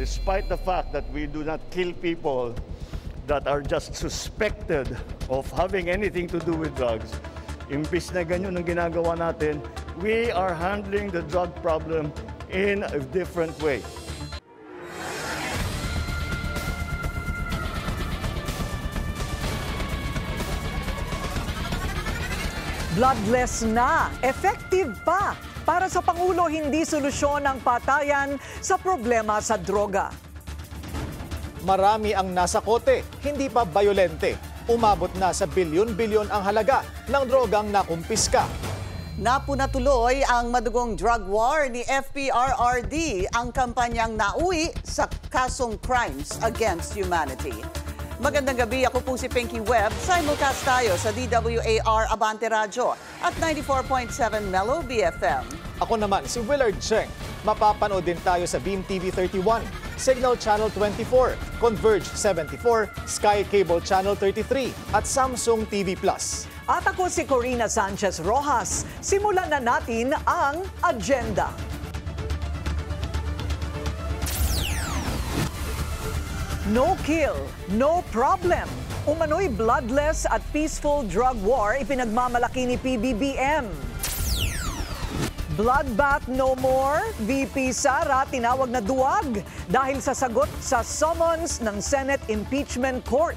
despite the fact that we do not kill people that are just suspected of having anything to do with drugs, imbis na ganyan ang ginagawa natin, we are handling the drug problem in a different way. Bloodless na, effective pa. Para sa Pangulo, hindi solusyon ang patayan sa problema sa droga. Marami ang nasa kote, hindi pa bayolente. Umabot na sa bilyon-bilyon ang halaga ng drogang nakumpiska. Napuna tuloy ang madugong drug war ni FPRRD, ang kampanyang nauwi sa kasong crimes against humanity. Magandang gabi, ako po si Pinky Webb. Simulcast tayo sa DWAR Abante Radyo at 94.7 Mellow BFM. Ako naman si Willard Cheng. Mapapanood din tayo sa Beam TV 31, Signal Channel 24, Converge 74, Sky Cable Channel 33 at Samsung TV Plus. At ako si Corina Sanchez Rojas. Simulan na natin ang agenda. No kill, no problem. Umano'y bloodless at peaceful drug war ipinagmamalaki ni PBBM. Bloodbath no more, VP Sara tinawag na duwag dahil sa sagot sa summons ng Senate Impeachment Court.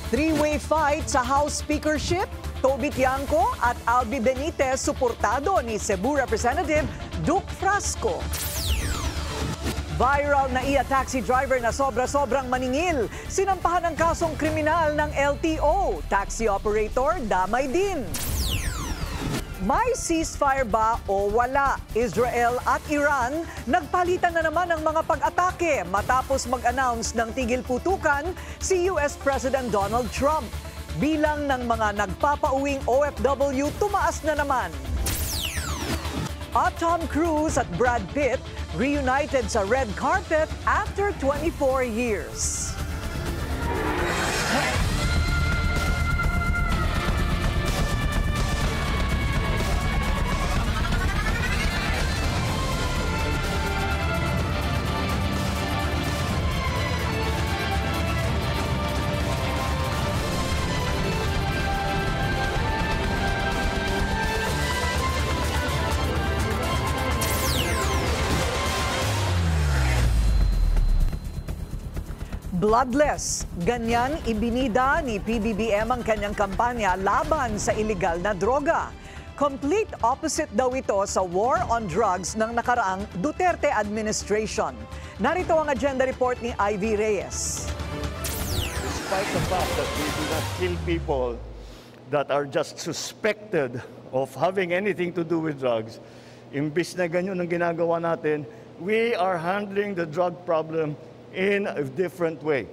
Three-way fight sa House Speakership, Toby Tiangco at Albi Benitez suportado ni Cebu Representative Duke Frasco. Viral na taxi driver na sobra-sobrang maningil. Sinampahan ng kasong kriminal ng LTO. Taxi operator damay din. May ceasefire ba o wala? Israel at Iran nagpalitan na naman ng mga pag-atake matapos mag-announce ng tigil putukan si US President Donald Trump. Bilang ng mga nagpapauwing OFW tumaas na naman. At Tom Cruise at Brad Pitt reunited sa red carpet after 24 years. Bloodless. Ganyan ibinida ni PBBM ang kanyang kampanya laban sa iligal na droga. Complete opposite daw ito sa war on drugs ng nakaraang Duterte administration. Narito ang agenda report ni Ivy Reyes. Despite the fact that we do not kill people that are just suspected of having anything to do with drugs, imbis na ganyan ang ginagawa natin, we are handling the drug problem in a different way.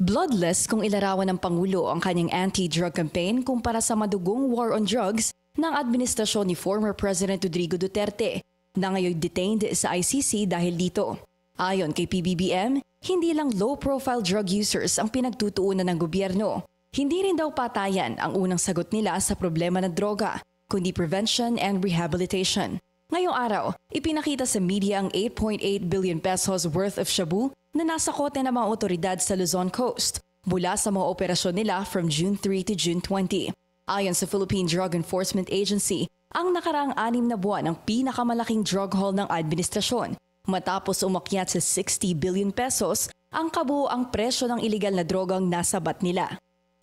Bloodless kung ilarawan ng Pangulo ang kanyang anti-drug campaign kumpara sa madugong war on drugs ng administrasyon ni former President Rodrigo Duterte na ngayon detained sa ICC dahil dito. Ayon kay PBBM, hindi lang low-profile drug users ang pinagtutuunan ng gobyerno. Hindi rin daw patayan ang unang sagot nila sa problema ng droga, kundi prevention and rehabilitation. Ngayong araw, ipinakita sa media ang 8.8 billion pesos worth of shabu na nasa kote ng mga otoridad sa Luzon Coast mula sa mga operasyon nila from June 3 to June 20. Ayon sa Philippine Drug Enforcement Agency, ang nakaraang 6 na buwan ang pinakamalaking drug haul ng administrasyon matapos umakyat sa 60 billion pesos ang kabuoang presyo ng iligal na drogang nasabat nila.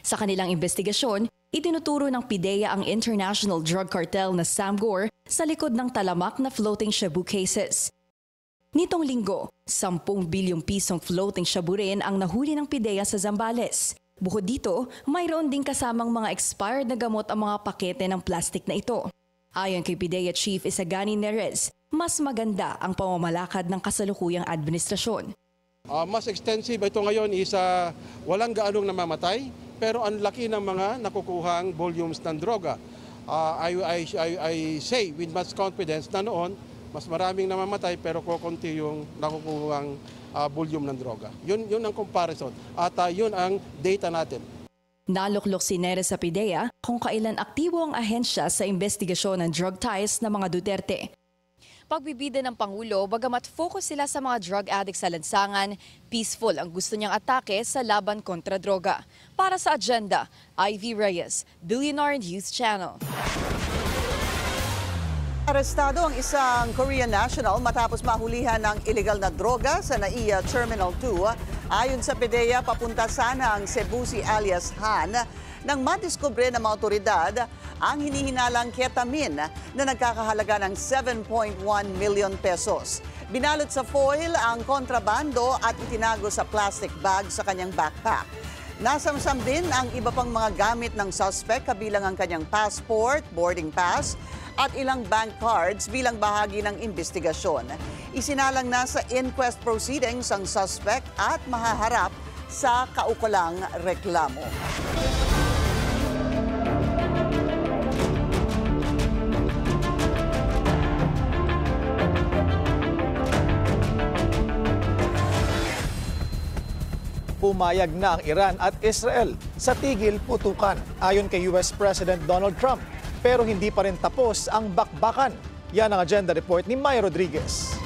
Sa kanilang investigasyon, itinuturo ng PIDEA ang international drug cartel na Samgor sa likod ng talamak na floating shabu cases. Nitong linggo, 10 bilyong pisong floating shabu rin ang nahuli ng PIDEA sa Zambales. Bukod dito, mayroon din kasamang mga expired na gamot ang mga pakete ng plastik na ito. Ayon kay PIDEA Chief Isagani Nerez, mas maganda ang pamamalakad ng kasalukuyang administrasyon. Mas extensive ito ngayon is walang gaanong namamatay, pero ang laki ng mga nakukuhang volumes ng droga. I say with much confidence na noon, mas maraming namamatay pero kukunti yung nakukuhang volume ng droga. Yun ang comparison at yun ang data natin. Naluklok si Nerez sa PIDEA kung kailan aktibo ang ahensya sa investigasyon ng drug ties ng mga Duterte. Pagbibida ng Pangulo, bagamat focus sila sa mga drug addicts sa lansangan, peaceful ang gusto niyang atake sa laban kontra droga. Para sa agenda, Ivy Reyes, Billionaire News Channel. Arestado ang isang Korean national matapos mahulihan ng illegal na droga sa NAIA Terminal 2. Ayon sa PDEA, papunta sana ang Cebusi alias Han nang madiskubre ng mga otoridad ang hinihinalang ketamine na nagkakahalaga ng 7.1 million pesos. Binalot sa foil ang kontrabando at itinago sa plastic bag sa kanyang backpack. Nasamsam din ang iba pang mga gamit ng suspect kabilang ang kanyang passport, boarding pass at ilang bank cards bilang bahagi ng investigasyon. Isinalang na sa inquest proceedings ang suspect at mahaharap sa kaukulang reklamo. Pumayag na ang Iran at Israel sa tigil putukan ayon kay US President Donald Trump. Pero hindi pa rin tapos ang bakbakan. Yan ang agenda report ni May Rodriguez.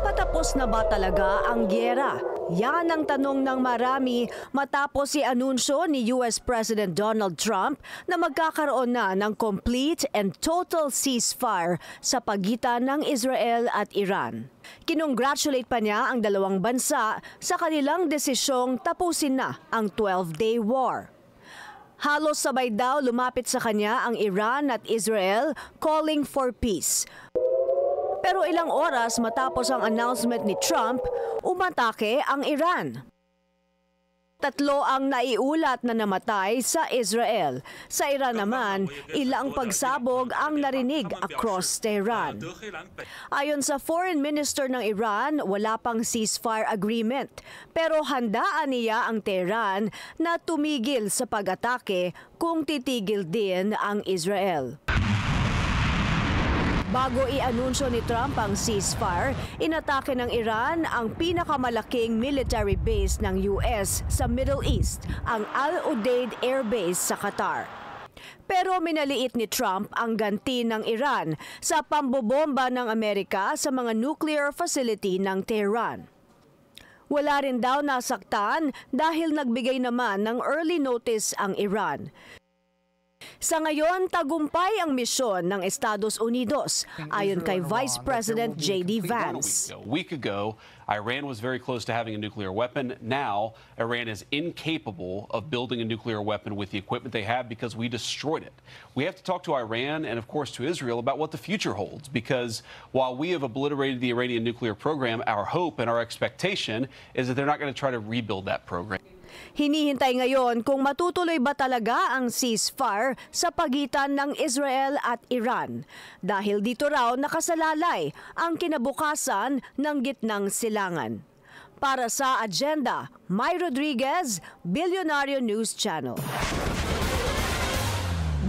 Patapos na ba talaga ang gyera? Yan ang tanong ng marami matapos i-anunsyo ni US President Donald Trump na magkakaroon na ng complete and total ceasefire sa pagitan ng Israel at Iran. Kinongratulate pa niya ang dalawang bansa sa kanilang desisyong tapusin na ang 12-day war. Halos sabay daw lumapit sa kanya ang Iran at Israel calling for peace. Pero ilang oras matapos ang announcement ni Trump, umatake ang Iran. 3 ang naiulat na namatay sa Israel. Sa Iran naman, ilang pagsabog ang narinig across Tehran. Ayon sa Foreign Minister ng Iran, wala pang ceasefire agreement. Pero handaan niya ang Tehran na tumigil sa pag-atake kung titigil din ang Israel. Bago i-anunsyo ni Trump ang ceasefire, inatake ng Iran ang pinakamalaking military base ng US sa Middle East, ang Al Udeid Air Base sa Qatar. Pero minaliit ni Trump ang ganti ng Iran sa pambobomba ng Amerika sa mga nuclear facility ng Tehran. Wala rin daw nasaktan dahil nagbigay naman ng early notice ang Iran. Sa ngayon, tagumpay ang misyon ng Estados Unidos, ayon kay Vice President J.D. Vance. A week ago, Iran was very close to having a nuclear weapon. Now, Iran is incapable of building a nuclear weapon with the equipment they have because we destroyed it. We have to talk to Iran and, of course, to Israel about what the future holds, because while we have obliterated the Iranian nuclear program, our hope and our expectation is that they're not going to try to rebuild that program. Hinihintay ngayon kung matutuloy ba talaga ang ceasefire sa pagitan ng Israel at Iran. Dahil dito raw nakasalalay ang kinabukasan ng gitnang silangan. Para sa agenda, May Rodriguez, Billionaire News Channel.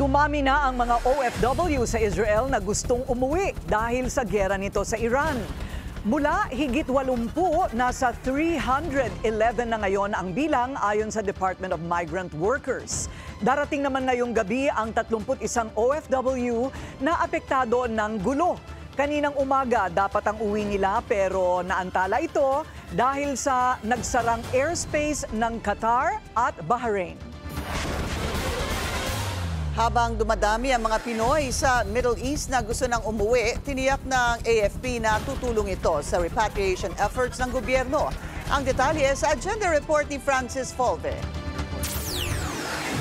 Dumami na ang mga OFW sa Israel na gustong umuwi dahil sa giyera nito sa Iran. Mula higit 80, nasa 311 na ngayon ang bilang ayon sa Department of Migrant Workers. Darating naman ngayong gabi ang 31 OFW na apektado ng gulo. Kaninang umaga dapat ang uwi nila pero naantala ito dahil sa nagsarang airspace ng Qatar at Bahrain. Habang dumadami ang mga Pinoy sa Middle East na gusto nang umuwi, tiniyak ng AFP na tutulong ito sa repatriation efforts ng gobyerno. Ang detalye sa agenda report ni Francis Folve.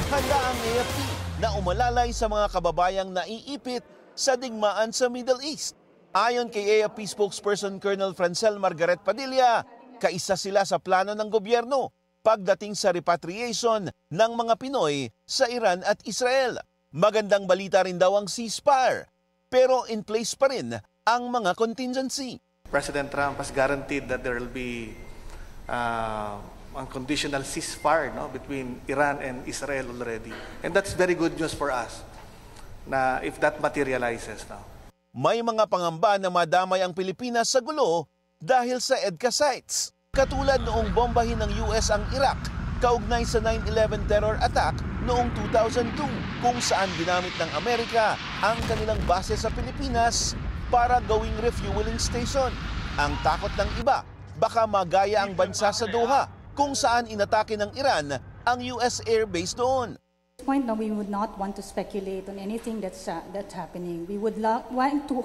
Handa ang AFP na umalalay sa mga kababayang naiipit sa digmaan sa Middle East. Ayon kay AFP spokesperson Colonel Francel Margaret Padilla, kaisa sila sa plano ng gobyerno pagdating sa repatriation ng mga Pinoy sa Iran at Israel. Magandang balita rin daw ang ceasefire, pero in place pa rin ang mga contingency. President Trump has guaranteed that there will be unconditional ceasefire between Iran and Israel already. And that's very good news for us na if that materializes now. May mga pangamba na madamay ang Pilipinas sa gulo dahil sa EDCA sites. Katulad noong bombahin ng US ang Iraq, kaugnay sa 9/11 terror attack noong 2002 kung saan ginamit ng Amerika ang kanilang base sa Pilipinas para gawing refueling station. Ang takot ng iba, baka magaya ang bansa sa Doha kung saan inatake ng Iran ang US airbase doon. Point now, we would not want to speculate on anything that's happening. We would want to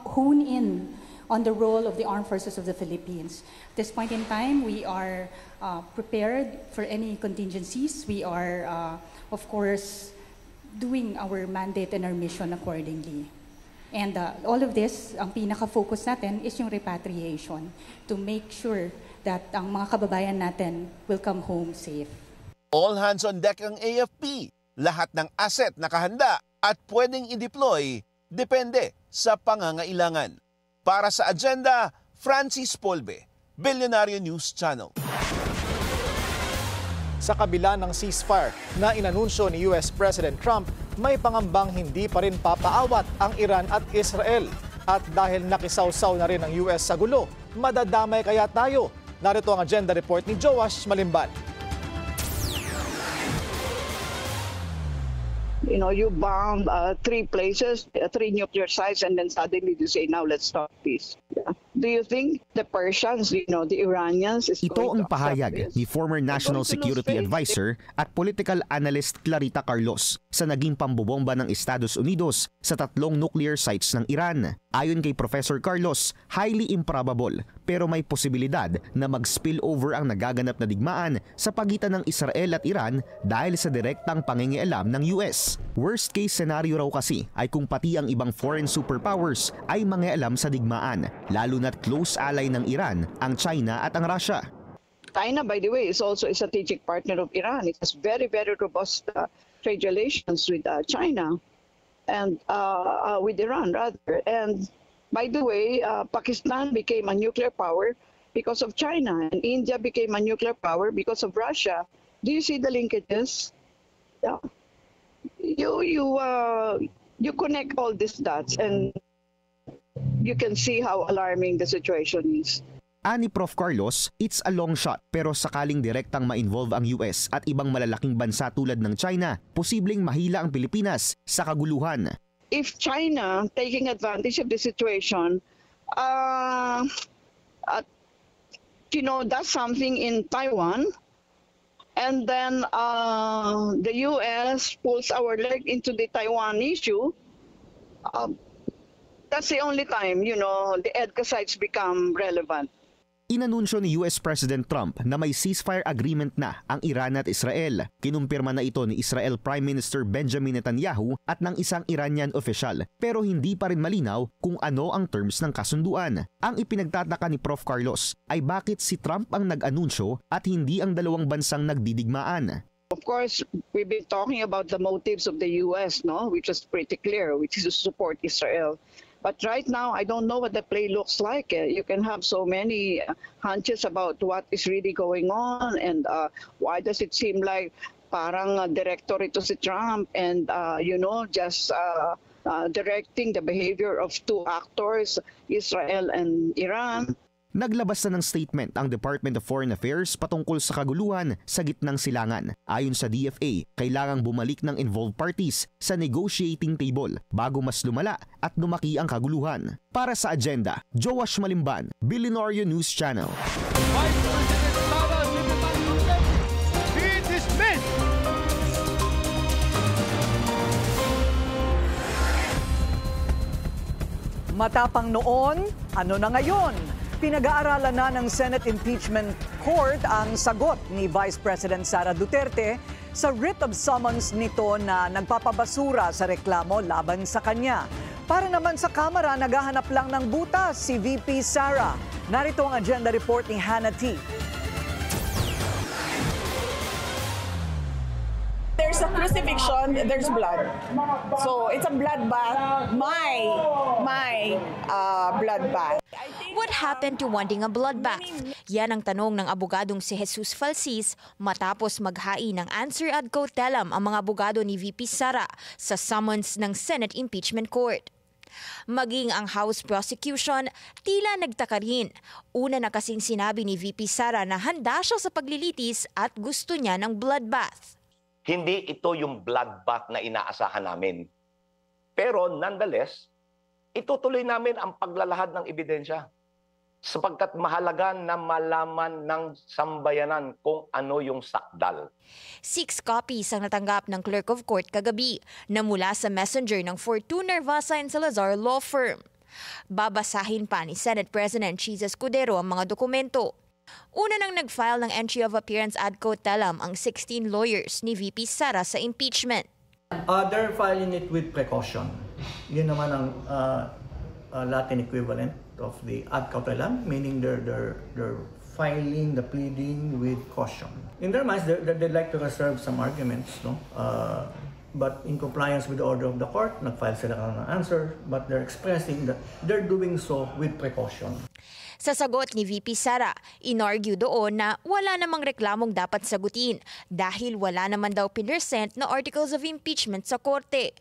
hone in on the role of the armed forces of the Philippines. At this point in time, we are prepared for any contingencies. We are, of course, doing our mandate and our mission accordingly. And all of this, ang pinaka-focus natin is yung repatriation to make sure that ang mga kababayan natin will come home safe. All hands on deck ang AFP. Lahat ng asset nakahanda at pwedeng i-deploy depende sa pangangailangan. Para sa Agenda, Francis Polbe, Billionario News Channel. Sa kabila ng ceasefire na inanunsyo ni US President Trump, may pangambang hindi pa rin papaawat ang Iran at Israel. At dahil nakisawsaw na rin ang US sa gulo, madadamay kaya tayo? Narito ang agenda report ni Joash Malimban. You know, you bomb 3 places, 3 nuclear sites, and then suddenly you say, now let's stop peace. Yeah. Do you think the Persians, the Iranians is Ito ang pahayag ni former National Security Advisor at political analyst Clarita Carlos sa naging pambobomba ng Estados Unidos sa 3 nuclear sites ng Iran. Ayon kay Professor Carlos, highly improbable pero may posibilidad na mag-spill over ang nagaganap na digmaan sa pagitan ng Israel at Iran dahil sa direktang pangingialam ng US. Worst case scenario raw kasi ay kung pati ang ibang foreign superpowers ay mangialam sa digmaan, lalo na't close ally ng Iran ang China at ang Russia. China, by the way, is also a strategic partner of Iran. It has very, very robust trade relations with China and with Iran, rather. And by the way, Pakistan became a nuclear power because of China, and India became a nuclear power because of Russia. Do you see the linkages? Yeah. You connect all these dots, and you can see how alarming the situation is. Ani Prof. Carlos, it's a long shot pero sakaling direktang ma-involve ang US at ibang malalaking bansa tulad ng China, posibleng mahila ang Pilipinas sa kaguluhan. If China taking advantage of the situation, does something in Taiwan, and then the US pulls our leg into the Taiwan issue, that's the only time, the EDCA sites become relevant. Inanunsyo ni US President Trump na may ceasefire agreement na ang Iran at Israel. Kinumpirma na ito ni Israel Prime Minister Benjamin Netanyahu at ng isang Iranian official. Pero hindi pa rin malinaw kung ano ang terms ng kasunduan. Ang ipinagtataka ni Prof. Carlos ay bakit si Trump ang nag-anunsyo at hindi ang dalawang bansang nagdidigmaan. Of course, we've been talking about the motives of the US, which is pretty clear, which is to support Israel. But right now, I don't know what the play looks like. You can have so many hunches about what is really going on, and why does it seem like parang director ito si Trump, and just directing the behavior of 2 actors, Israel and Iran. Naglabas na ng statement ang Department of Foreign Affairs patungkol sa kaguluhan sa gitnang silangan. Ayon sa DFA, kailangang bumalik ng involved parties sa negotiating table bago mas lumala at lumaki ang kaguluhan. Para sa Agenda, Joash Malimban, Billionario News Channel. Matapang noon, ano na ngayon? Pinag-aaralan na ng Senate Impeachment Court ang sagot ni Vice President Sara Duterte sa writ of summons nito na nagpapabasura sa reklamo laban sa kanya. Para naman sa Kamara, naghahanap lang ng butas si VP Sara. Narito ang agenda report ni Hannah T. There's a crucifixion, there's blood. So it's a bloodbath. My bloodbath. What happened to wanting a bloodbath? Yan ang tanong ng abogadong si Jesus Falsis matapos maghain ng answer ad cautelam ang mga abogado ni VP Sara sa summons ng Senate Impeachment Court. Maging ang House prosecution, tila nagtaka rin. Una na kasing sinabi ni VP Sara na handa siya sa paglilitis at gusto niya ng bloodbath. Hindi ito yung bloodbath na inaasahan namin. Pero nonetheless, itutuloy namin ang paglalahad ng ebidensya sapagkat mahalaga na malaman ng sambayanan kung ano yung sakdal. 6 copies ang natanggap ng Clerk of Court kagabi na mula sa messenger ng Fortuna Nervasa and Salazar Law Firm. Babasahin pa ni Senate President Chis Escudero ang mga dokumento. Una nang nag-file ng entry of appearance ad cotelem ang 16 lawyers ni VP Sara sa impeachment. They're filing it with precaution. Yun naman ang Latin equivalent of the ad cautelam, meaning they're filing the pleading with caution. In their minds, they'd like to reserve some arguments, no? But in compliance with the order of the court, nag-file sila ng answer, but they're expressing that they're doing so with precaution. Sa sagot ni VP Sara, inargue doon na wala namang reklamong dapat sagutin dahil wala naman daw pinersent na articles of impeachment sa korte.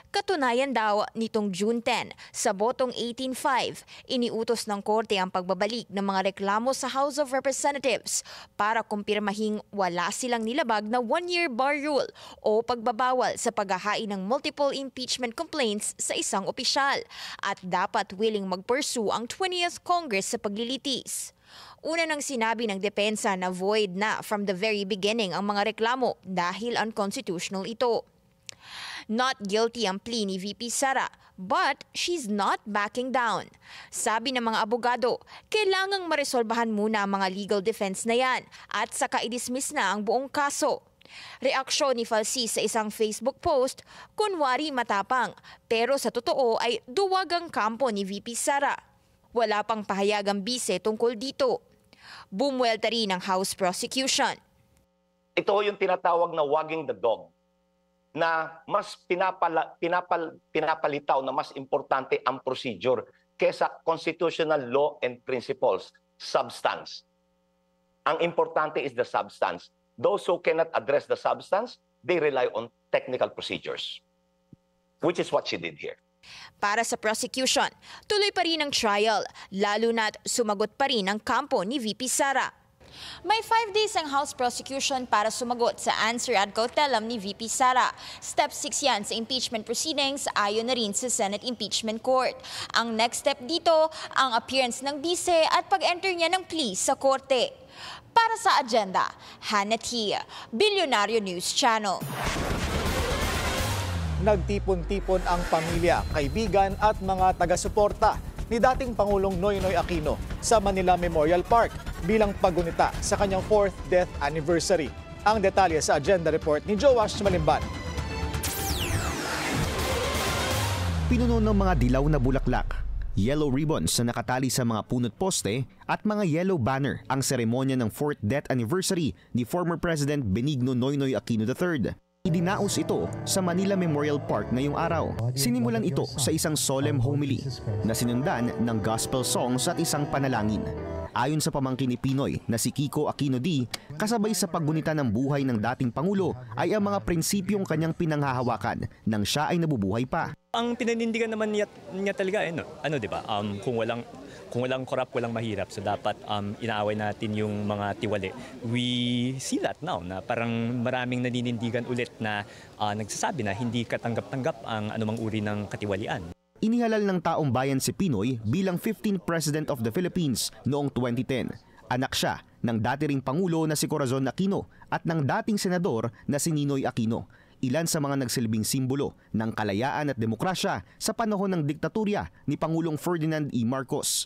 Katunayan daw nitong June 10, sa botong 18-5, iniutos ng korte ang pagbabalik ng mga reklamo sa House of Representatives para kumpirmahing wala silang nilabag na 1-year bar rule o pagbabawal sa paghahain ng multiple impeachment complaints sa isang opisyal at dapat willing mag-pursue ang 20th Congress sa paglilitis. Una nang sinabi ng depensa na void na from the very beginning ang mga reklamo dahil unconstitutional ito. Not guilty ang plea ni VP Sara, but she's not backing down. Sabi ng mga abogado, kailangang maresolbahan muna ang mga legal defense na yan at saka i-dismiss na ang buong kaso. Reaksyon ni Falsis sa isang Facebook post, kunwari matapang, pero sa totoo ay duwag ang kampo ni VP Sara. Wala pang pahayag ang bise tungkol dito. Bumuelta rin ang House prosecution. Ito yung tinatawag na wagging the dog, na mas pinapalitaw na mas importante ang procedure kesa constitutional law and principles, substance. Ang importante is the substance. Those who cannot address the substance, they rely on technical procedures, which is what she did here. Para sa prosecution, tuloy pa rin ang trial, lalo na't sumagot pa rin ang kampo ni VP Sara. May 5 days ang House prosecution para sumagot sa answer ad cautelam ni VP Sara. Step 6 yan sa impeachment proceedings ayon na rin sa Senate Impeachment Court. Ang next step dito, ang appearance ng bise at pag-enter niya ng plea sa korte. Para sa agenda, Hannah T, Bilyonaryo News Channel. Nagtipon-tipon ang pamilya, kaibigan at mga taga-suporta ni dating Pangulong Noynoy Aquino sa Manila Memorial Park bilang paggunita sa kanyang 4th death anniversary. Ang detalye sa agenda report ni Joash Malimban. Pinuno ng mga dilaw na bulaklak, yellow ribbons na nakatali sa mga punot poste at mga yellow banner ang seremonya ng 4th death anniversary ni former President Benigno Noynoy Aquino III. Idinaos ito sa Manila Memorial Park ngayong araw. Sinimulan ito sa isang solemn homily na sinundan ng gospel songs at isang panalangin. Ayon sa pamangkin ni Pinoy na si Kiko Aquino D, kasabay sa paggunita ng buhay ng dating Pangulo ay ang mga prinsipyong kanyang pinanghahawakan nang siya ay nabubuhay pa. Ang pinanindigan naman niya talaga, di ba? Kung walang korap, walang mahirap. So dapat inaaway natin yung mga tiwali. We see that now na parang maraming naninindigan ulit na nagsasabi na hindi katanggap-tanggap ang anumang uri ng katiwalian. Inihalal ng taong bayan si Pinoy bilang 15th President of the Philippines noong 2010. Anak siya ng dati ring Pangulo na si Corazon Aquino at ng dating Senador na si Ninoy Aquino. Ilan sa mga nagsilbing simbolo ng kalayaan at demokrasya sa panahon ng diktatorya ni Pangulong Ferdinand E. Marcos.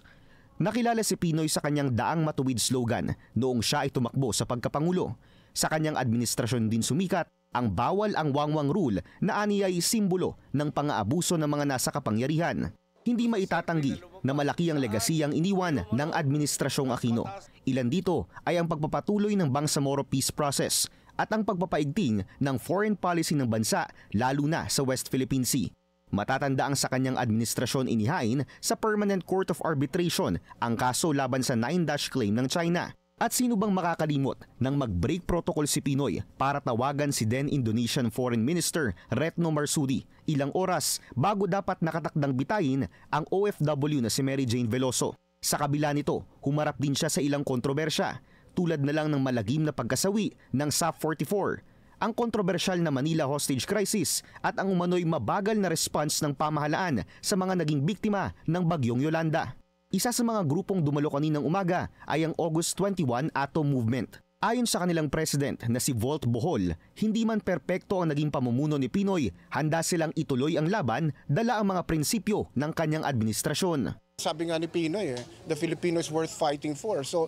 Nakilala si Pinoy sa kanyang daang matuwid slogan noong siya ay tumakbo sa pagkapangulo. Sa kanyang administrasyon din sumikat ang bawal ang wangwang rule na aniya ay simbolo ng pang-aabuso ng mga nasa kapangyarihan. Hindi maitatanggi na malaki ang legasiyang iniwan ng Administrasyong Aquino. Ilan dito ay ang pagpapatuloy ng Bangsamoro Peace Process at ang pagpapaigting ng foreign policy ng bansa lalo na sa West Philippine Sea. Matatanda ang sa kanyang administrasyon inihain sa Permanent Court of Arbitration ang kaso laban sa 9-dash claim ng China. At sino bang makakalimot nang mag-break protocol si Pinoy para tawagan si then Indonesian Foreign Minister Retno Marsudi ilang oras bago dapat nakatakdang bitayin ang OFW na si Mary Jane Veloso. Sa kabila nito, humarap din siya sa ilang kontrobersya tulad na lang ng malagim na pagkasawi ng SAF 44. ang kontrobersyal na Manila hostage crisis at ang umano'y mabagal na response ng pamahalaan sa mga naging biktima ng Bagyong Yolanda. Isa sa mga grupong dumalo kaninang umaga ay ang August 21 Atom Movement. Ayon sa kanilang president na si Volt Bohol, hindi man perpekto ang naging pamumuno ni Pinoy, handa silang ituloy ang laban dala ang mga prinsipyo ng kanyang administrasyon. Sabi nga ni Pinoy, the Filipino is worth fighting for. So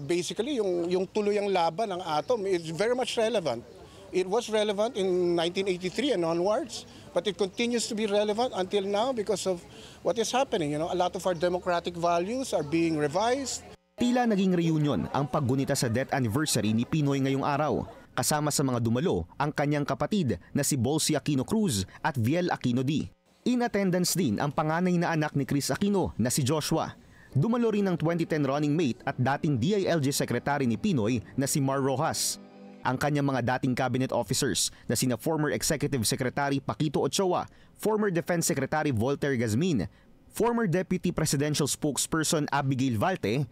basically, yung tuloy ang laban ng atom is very much relevant. It was relevant in 1983 and onwards, but it continues to be relevant until now because of what is happening. A lot of our democratic values are being revised. Tila naging reunion ang paggunita sa death anniversary ni Pinoy ngayong araw. Kasama sa mga dumalo ang kanyang kapatid na si Bolsie Aquino Cruz at Viel Aquino D. In attendance din ang panganay na anak ni Chris Aquino na si Joshua. Dumalo rin ang 2010 running mate at dating DILG Secretary ni Pinoy na si Mar Rojas. Ang kanyang mga dating cabinet officers na sina former Executive Secretary Paquito Ochoa, former Defense Secretary Voltaire Gazmin, former Deputy Presidential Spokesperson Abigail Valte,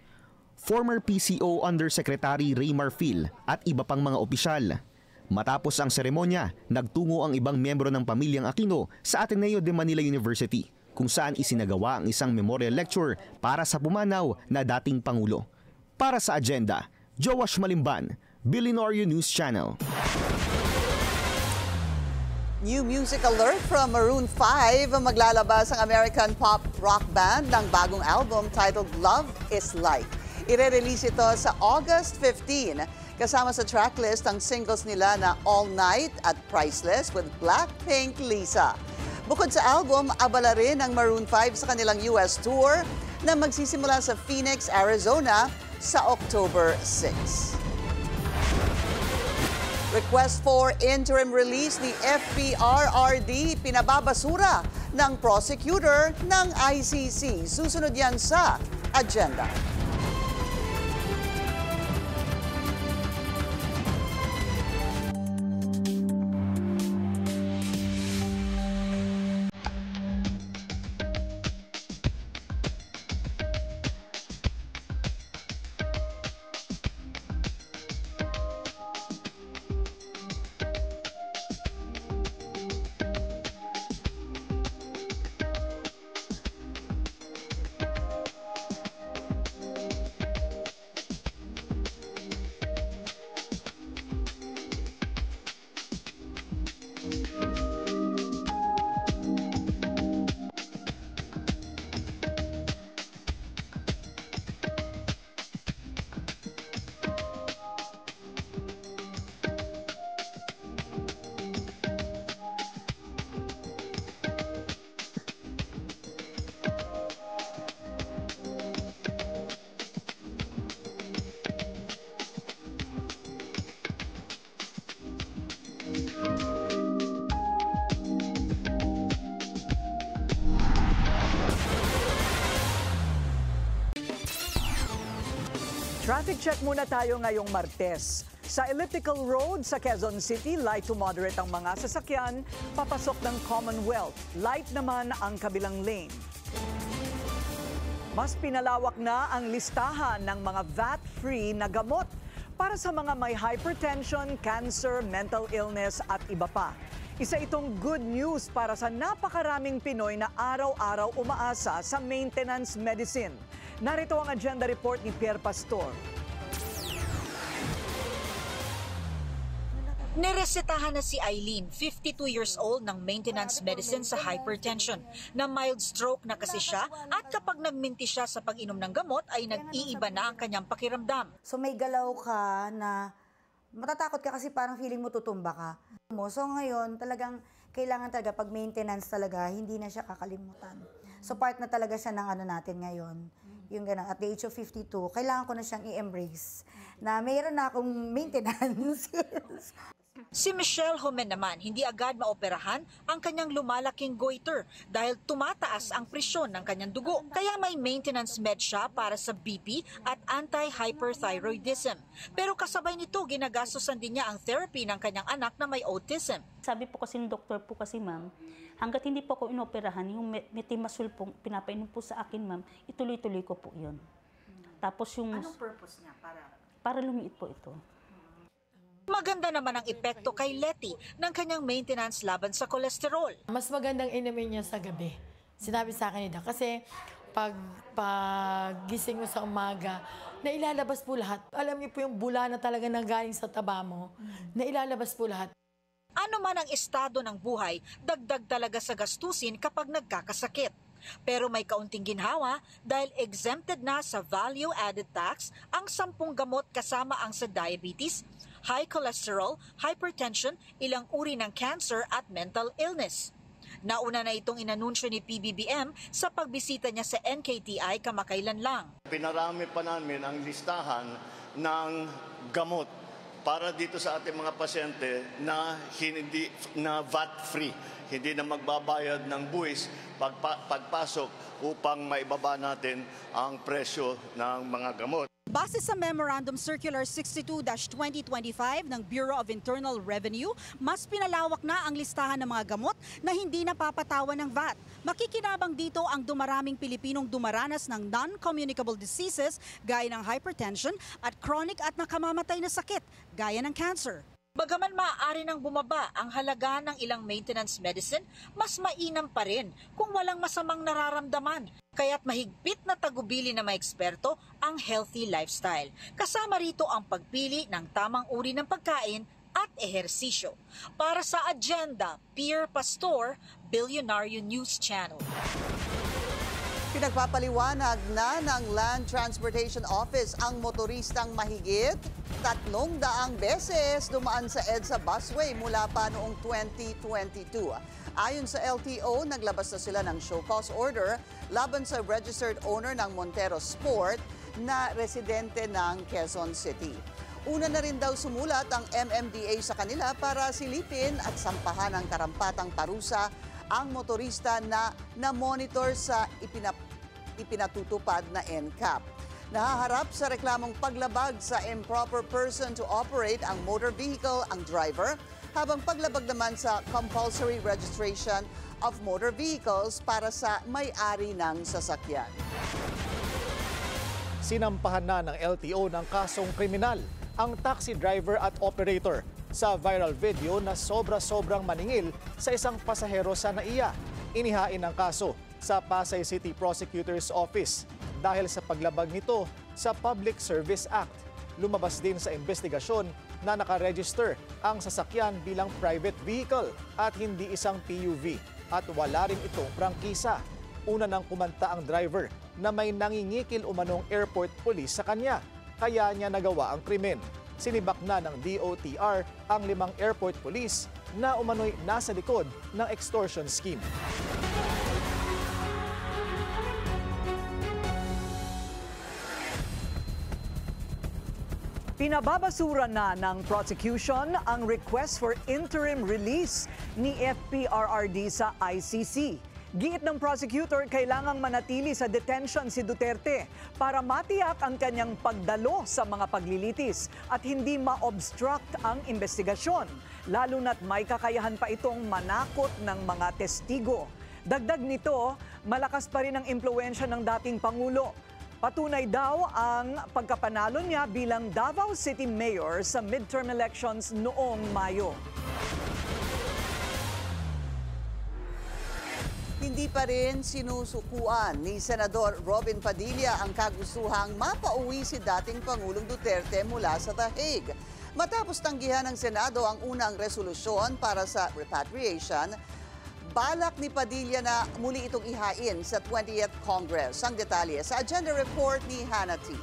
former PCO Undersecretary Raymar Phil at iba pang mga opisyal. Matapos ang seremonya, nagtungo ang ibang miyembro ng pamilyang Aquino sa Ateneo de Manila University kung saan isinagawa ang isang memorial lecture para sa pumanaw na dating Pangulo. Para sa agenda, Joash Malimban, Bilinorio News Channel. New music alert from Maroon 5. Maglalabas ang American pop rock band ng bagong album titled Love is Like. Ire-release ito sa August 15. Kasama sa tracklist ang singles nila na All Night at Priceless with Blackpink Lisa. Bukod sa album, abala rin ang Maroon 5 sa kanilang US tour na magsisimula sa Phoenix, Arizona sa October 6. Request for interim release ni FPRRD pinababasura ng prosecutor ng ICC. Susunod yan sa agenda. Traffic check muna tayo ngayong Martes. Sa Elliptical Road sa Quezon City, light to moderate ang mga sasakyan papasok ng Commonwealth. Light naman ang kabilang lane. Mas pinalawak na ang listahan ng mga VAT-free na gamot para sa mga may hypertension, cancer, mental illness at iba pa. Isa itong good news para sa napakaraming Pinoy na araw-araw umaasa sa maintenance medicine. Narito ang agenda report ni Pierre Pastor. Niresetahan na si Eileen, 52 years old, ng maintenance medicine sa hypertension. Na mild stroke na kasi siya at kapag nagminti siya sa pag-inom ng gamot ay nag-iiba na ang kanyang pakiramdam. So may galaw ka na matatakot ka kasi parang feeling mo tutumba ka. So ngayon talagang kailangan talaga pag maintenance talaga hindi na siya kakalimutan. So part na talaga siya ng natin ngayon. Yung ganun, at the age of 52, kailangan ko na siyang i-embrace na mayroon na akong maintenance. Si Michelle Homen naman, hindi agad maoperahan ang kanyang lumalaking goiter dahil tumataas ang presyon ng kanyang dugo. Kaya may maintenance med siya para sa BP at anti-hyperthyroidism. Pero kasabay nito, ginagastosan din niya ang therapy ng kanyang anak na may autism. Sabi po kasi ng doktor po kasi ma'am, hanggat hindi po ako inoperahan, yung metimasul po pinapainom po sa akin ma'am, ituloy-tuloy ko po yun. Tapos yung... Anong purpose niya? Para lumiit po ito. Maganda naman ang epekto kay Letty ng kanyang maintenance laban sa kolesterol. Mas magandang inumin niya sa gabi. Sinabi sa akin nila kasi pag gising mo sa umaga, nailalabas po lahat. Alam niyo po yung bula na talaga nanggaling sa taba mo, nailalabas po lahat. Ano man ang estado ng buhay, dagdag talaga sa gastusin kapag nagkakasakit. Pero may kaunting ginhawa dahil exempted na sa value-added tax ang 10 gamot kasama ang sa diabetes, high cholesterol, hypertension, ilang uri ng cancer at mental illness. Nauna na itong inanunsyo ni PBBM sa pagbisita niya sa NKTI kamakailan lang. Pinarami pa namin ang listahan ng gamot para dito sa ating mga pasyente na hindi na VAT-free, hindi na magbabayad ng buwis pagpasok upang maibaba natin ang presyo ng mga gamot. Base sa Memorandum Circular 62-2025 ng Bureau of Internal Revenue, mas pinalawak na ang listahan ng mga gamot na hindi napapatawan ng VAT. Makikinabang dito ang dumaraming Pilipinong dumaranas ng non-communicable diseases gaya ng hypertension at chronic at nakamamatay na sakit gaya ng cancer. Bagaman maaari nang bumaba ang halaga ng ilang maintenance medicine, mas mainam pa rin kung walang masamang nararamdaman. Kaya't mahigpit na tagubili ng mga eksperto ang healthy lifestyle. Kasama rito ang pagpili ng tamang uri ng pagkain at ehersisyo. Para sa Agenda, Pierre Pastor, Billionario News Channel. Pinagpapaliwanag na ng Land Transportation Office ang motoristang mahigit 300 beses dumaan sa EDSA busway mula pa noong 2022. Ayon sa LTO, naglabas na sila ng show cause order laban sa registered owner ng Montero Sport na residente ng Quezon City. Una na rin daw sumulat ang MMDA sa kanila para silipin at sampahan ng karampatang parusa ang motorista na na-monitor sa ipinatutupad na NCAP. Nahaharap sa reklamong paglabag sa improper person to operate ang motor vehicle ang driver, habang paglabag naman sa compulsory registration of motor vehicles para sa may-ari ng sasakyan. Sinampahan na ng LTO ng kasong kriminal ang taxi driver at operator sa viral video na sobra-sobrang maningil sa isang pasahero sa NAIA. Inihain ang kaso sa Pasay City Prosecutor's Office dahil sa paglabag nito sa Public Service Act. Lumabas din sa investigasyon na nakaregister ang sasakyan bilang private vehicle at hindi isang PUV at wala rin itong prangkisa. Una nang kumanta ang driver na may nangingikil umanong airport police sa kanya, kaya niya nagawa ang krimen. Sinibak na ng DOTR ang 5 airport police na umano'y nasa likod ng extortion scheme. Pinababasura na ng prosecution ang request for interim release ni FPRRD sa ICC. Giit ng prosecutor, kailangang manatili sa detention si Duterte para matiyak ang kanyang pagdalo sa mga paglilitis at hindi ma-obstruct ang investigasyon, lalo na't may kakayahan pa itong manakot ng mga testigo. Dagdag nito, malakas pa rin ang impluwensya ng dating Pangulo. Patunay daw ang pagkapanalo niya bilang Davao City Mayor sa midterm elections noong Mayo. Hindi pa rin sinusukuan ni Senador Robin Padilla ang kagustuhang mapauwi si dating Pangulong Duterte mula sa The Hague. Matapos tanggihan ng Senado ang unang resolusyon para sa repatriation, balak ni Padilla na muli itong ihain sa 20th Congress. Ang detalye sa Agenda Report ni Hannah T.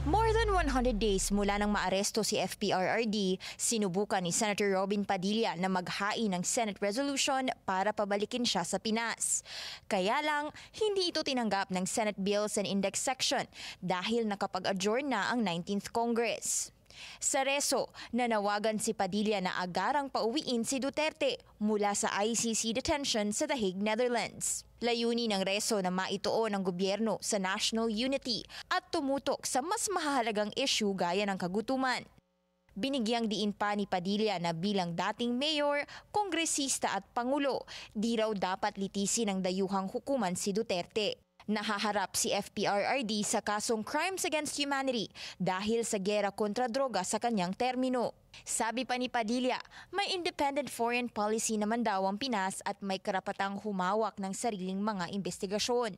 More than 100 days mula nang maaresto si FPRRD, sinubukan ni Senator Robin Padilla na maghain ng Senate resolution para pabalikin siya sa Pinas. Kaya lang, hindi ito tinanggap ng Senate Bills and Index Section dahil nakapag-adjourn na ang 19th Congress. Sa reso, nanawagan si Padilla na agarang pauwiin si Duterte mula sa ICC detention sa The Hague, Netherlands. Layunin ng reso na maituon ng gobyerno sa national unity at tumutok sa mas mahalagang issue gaya ng kagutuman. Binigyang diin pa ni Padilla na bilang dating mayor, kongresista at pangulo, di raw dapat litisin ng dayuhang hukuman si Duterte. Nahaharap si FPRRD sa kasong Crimes Against Humanity dahil sa gera kontra droga sa kanyang termino. Sabi pa ni Padilla, may independent foreign policy naman daw ang Pinas at may karapatang humawak ng sariling mga investigasyon.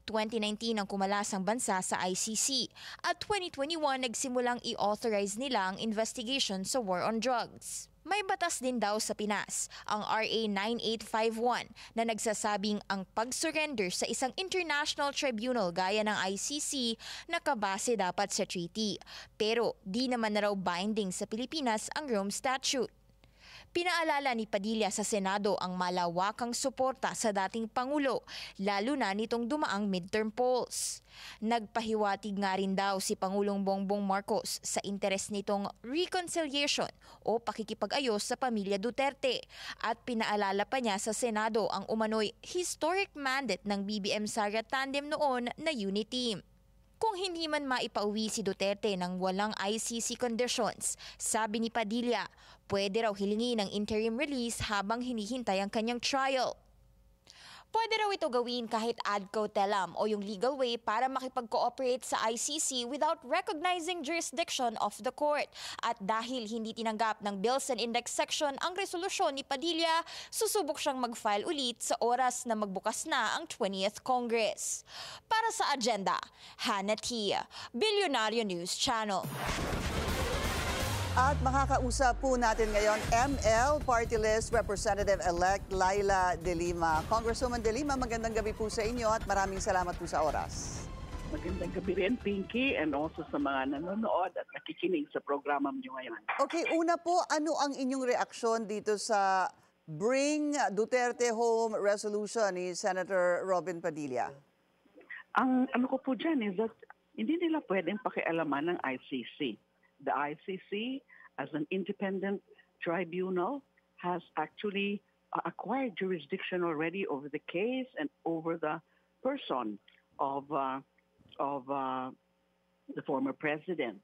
2019 ang kumalas ang bansa sa ICC at 2021 nagsimulang i-authorize nila ang investigation sa war on drugs. May batas din daw sa Pinas, ang RA 9851, na nagsasabing ang pag-surrender sa isang international tribunal gaya ng ICC nakabase dapat sa treaty. Pero di naman na raw binding sa Pilipinas ang Rome Statute. Pinaalala ni Padilla sa Senado ang malawakang suporta sa dating Pangulo, lalo na nitong dumaang midterm polls. Nagpahiwatig nga rin daw si Pangulong Bongbong Marcos sa interes nitong reconciliation o pakikipag-ayos sa pamilya Duterte at pinaalala pa niya sa Senado ang umano'y historic mandate ng BBM Sara tandem noon na unity. Kung hindi man maipauwi si Duterte ng walang ICC conditions, sabi ni Padilla, pwede raw hilingin ng interim release habang hinihintay ang kanyang trial. Pwede raw ito gawin kahit ad cautelam o yung legal way para makipag-cooperate sa ICC without recognizing jurisdiction of the court. At dahil hindi tinanggap ng Bills and Index Section ang resolusyon ni Padilla, susubok siyang mag-file ulit sa oras na magbukas na ang 20th Congress. Para sa agenda, Hannah Tia, Bilyonaryo News Channel. At makakausap po natin ngayon ML Party List Representative-elect Laila De Lima. Congresswoman De Lima, magandang gabi po sa inyo at maraming salamat po sa oras. Magandang gabi rin, Pinky, and also sa mga nanonood at nakikinig sa programa niyo ngayon. Okay, una po, ano ang inyong reaksyon dito sa Bring Duterte Home resolution ni Senator Robin Padilla? Ang ano ko po dyan is that hindi nila pwedeng pakialaman ng ICC. The ICC, as an independent tribunal, has actually acquired jurisdiction already over the case and over the person of the former president.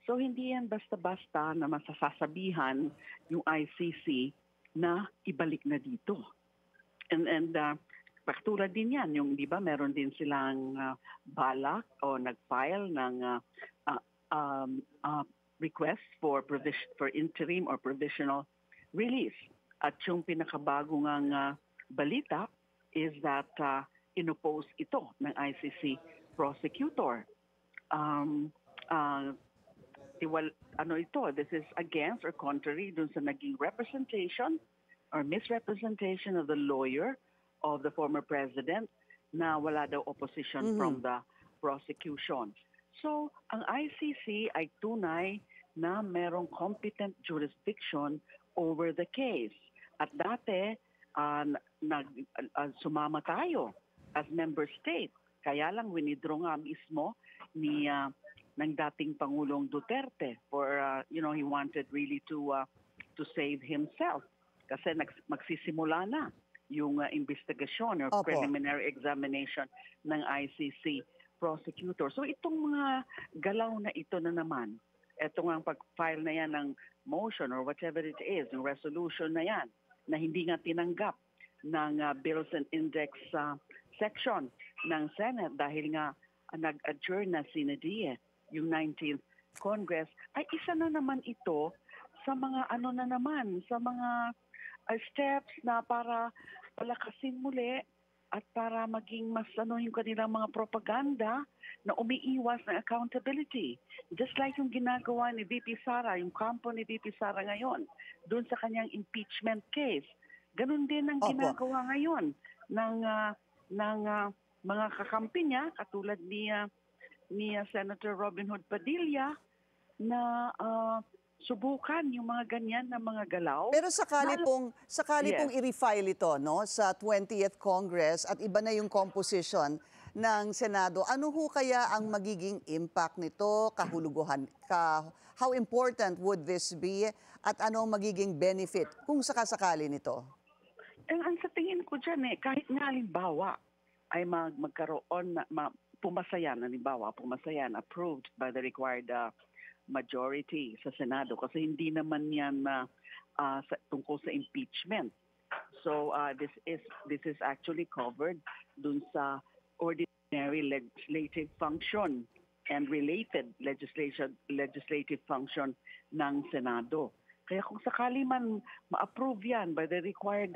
So hindi yan basta-basta na masasasabihan yung ICC na ibalik na dito. And paktura din yan, yung di ba meron din silang balak o nag-file ng request for interim or provisional release. At yung pinakabago ngang balita is that inopose ito ng ICC prosecutor. This is against or contrary dun sa naging representation or misrepresentation of the lawyer of the former president na wala daw opposition from the prosecution. So, ang ICC ay tunay na merong competent jurisdiction over the case. At dati, sumama tayo as member state. Kaya lang winidraw nga mismo ng dating Pangulong Duterte for, he wanted really to save himself. Kasi magsisimula na yung investigasyon or preliminary examination ng ICC prosecutor. So itong mga galaw na ito na naman, itong pag-file na yan ng motion or whatever it is, yung resolution na yan, na hindi nga tinanggap ng Bills and Index section ng Senate dahil nga nag-adjourn na si Nadia, yung 19th Congress, ay isa na naman ito sa mga sa mga steps na para palakasin muli at para maging mas yung kanilang mga propaganda na umiiwas ng accountability. Just like yung ginagawa ni VP Sara, yung kampo ni VP Sara ngayon, doon sa kanyang impeachment case. Ganun din ang ginagawa ngayon ng mga kakampi niya, katulad ni Senator Robin Hood Padilla, na subukan yung mga ganyan na mga galaw. Pero sakali pong i-refile ito sa 20th Congress at iba na yung composition ng Senado, ano ho kaya ang magiging impact nito, how important would this be at ano ang magiging benefit kung sakasakali nito? Ang sa tingin ko dyan kahit nga halimbawa ay magkaroon pumasaya approved by the required majority sa Senado kasi hindi naman yan tungkol sa impeachment. So this is actually covered dun sa ordinary legislative function and related legislative function ng Senado. Kaya kung sakali man ma-approve yan by the required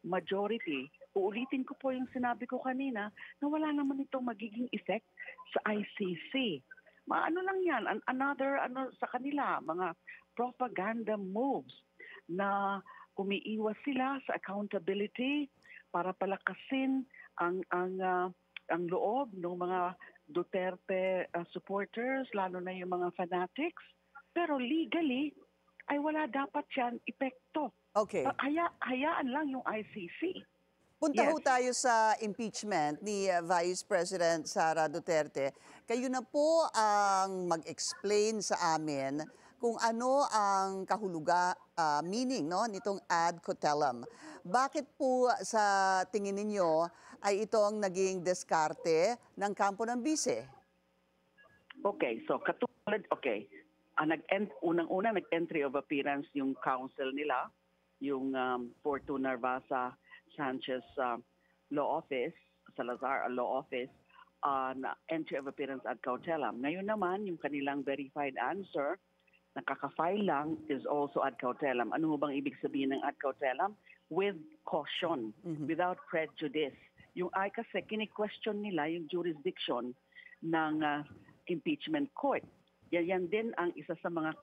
majority, uulitin ko po yung sinabi ko kanina na wala naman itong magiging effect sa ICC. Ano lang yan, another sa kanila, mga propaganda moves na umiiwas sila sa accountability para palakasin ang loob ng mga Duterte supporters, lalo na yung mga fanatics. Pero legally, ay wala dapat yan epekto. Okay. Hayaan lang yung ICC. Punta ho tayo sa impeachment ni Vice President Sara Duterte. Kayo na po ang mag-explain sa amin kung ano ang meaning nitong ad cotelum. Bakit po sa tingin ninyo ay ito ang naging diskarte ng kampo ng bise? Okay, so unang-una nag-entry of appearance yung counsel nila, yung Fortuna Narvasa Sanchez Law Office, Salazar Law Office, na entry of appearance ad cautelam. Ngayon naman, yung kanilang verified answer, nakaka-file lang, is also ad cautelam. Ano ho bang ibig sabihin ng ad cautelam? With caution, without prejudice. Yung kasi kini-question nila yung jurisdiction ng impeachment court. Yan din ang isa sa mga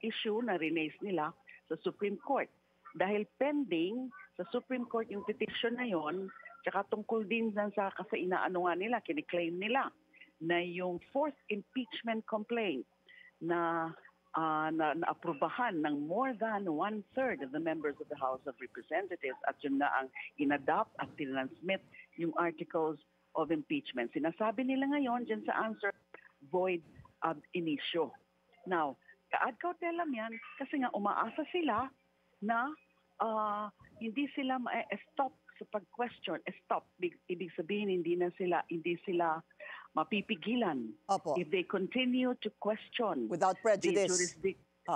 issue na rinaise nila sa Supreme Court. Dahil pending sa Supreme Court yung petition na yon, tsaka tungkol din sa kasi inaano nga nila, kiniklaim nila na yung fourth impeachment complaint na naaprubahan ng more than 1/3 of the members of the House of Representatives at yun na ang inadopt at tinansmit yung articles of impeachment. Sinasabi nila ngayon dyan sa answer, void ab initio. Now, ad cautelam yan kasi nga umaasa sila na hindi sila ma-stop sa pag-question. Stop, ibig sabihin hindi sila mapipigilan. Opo. If they continue to question without prejudice.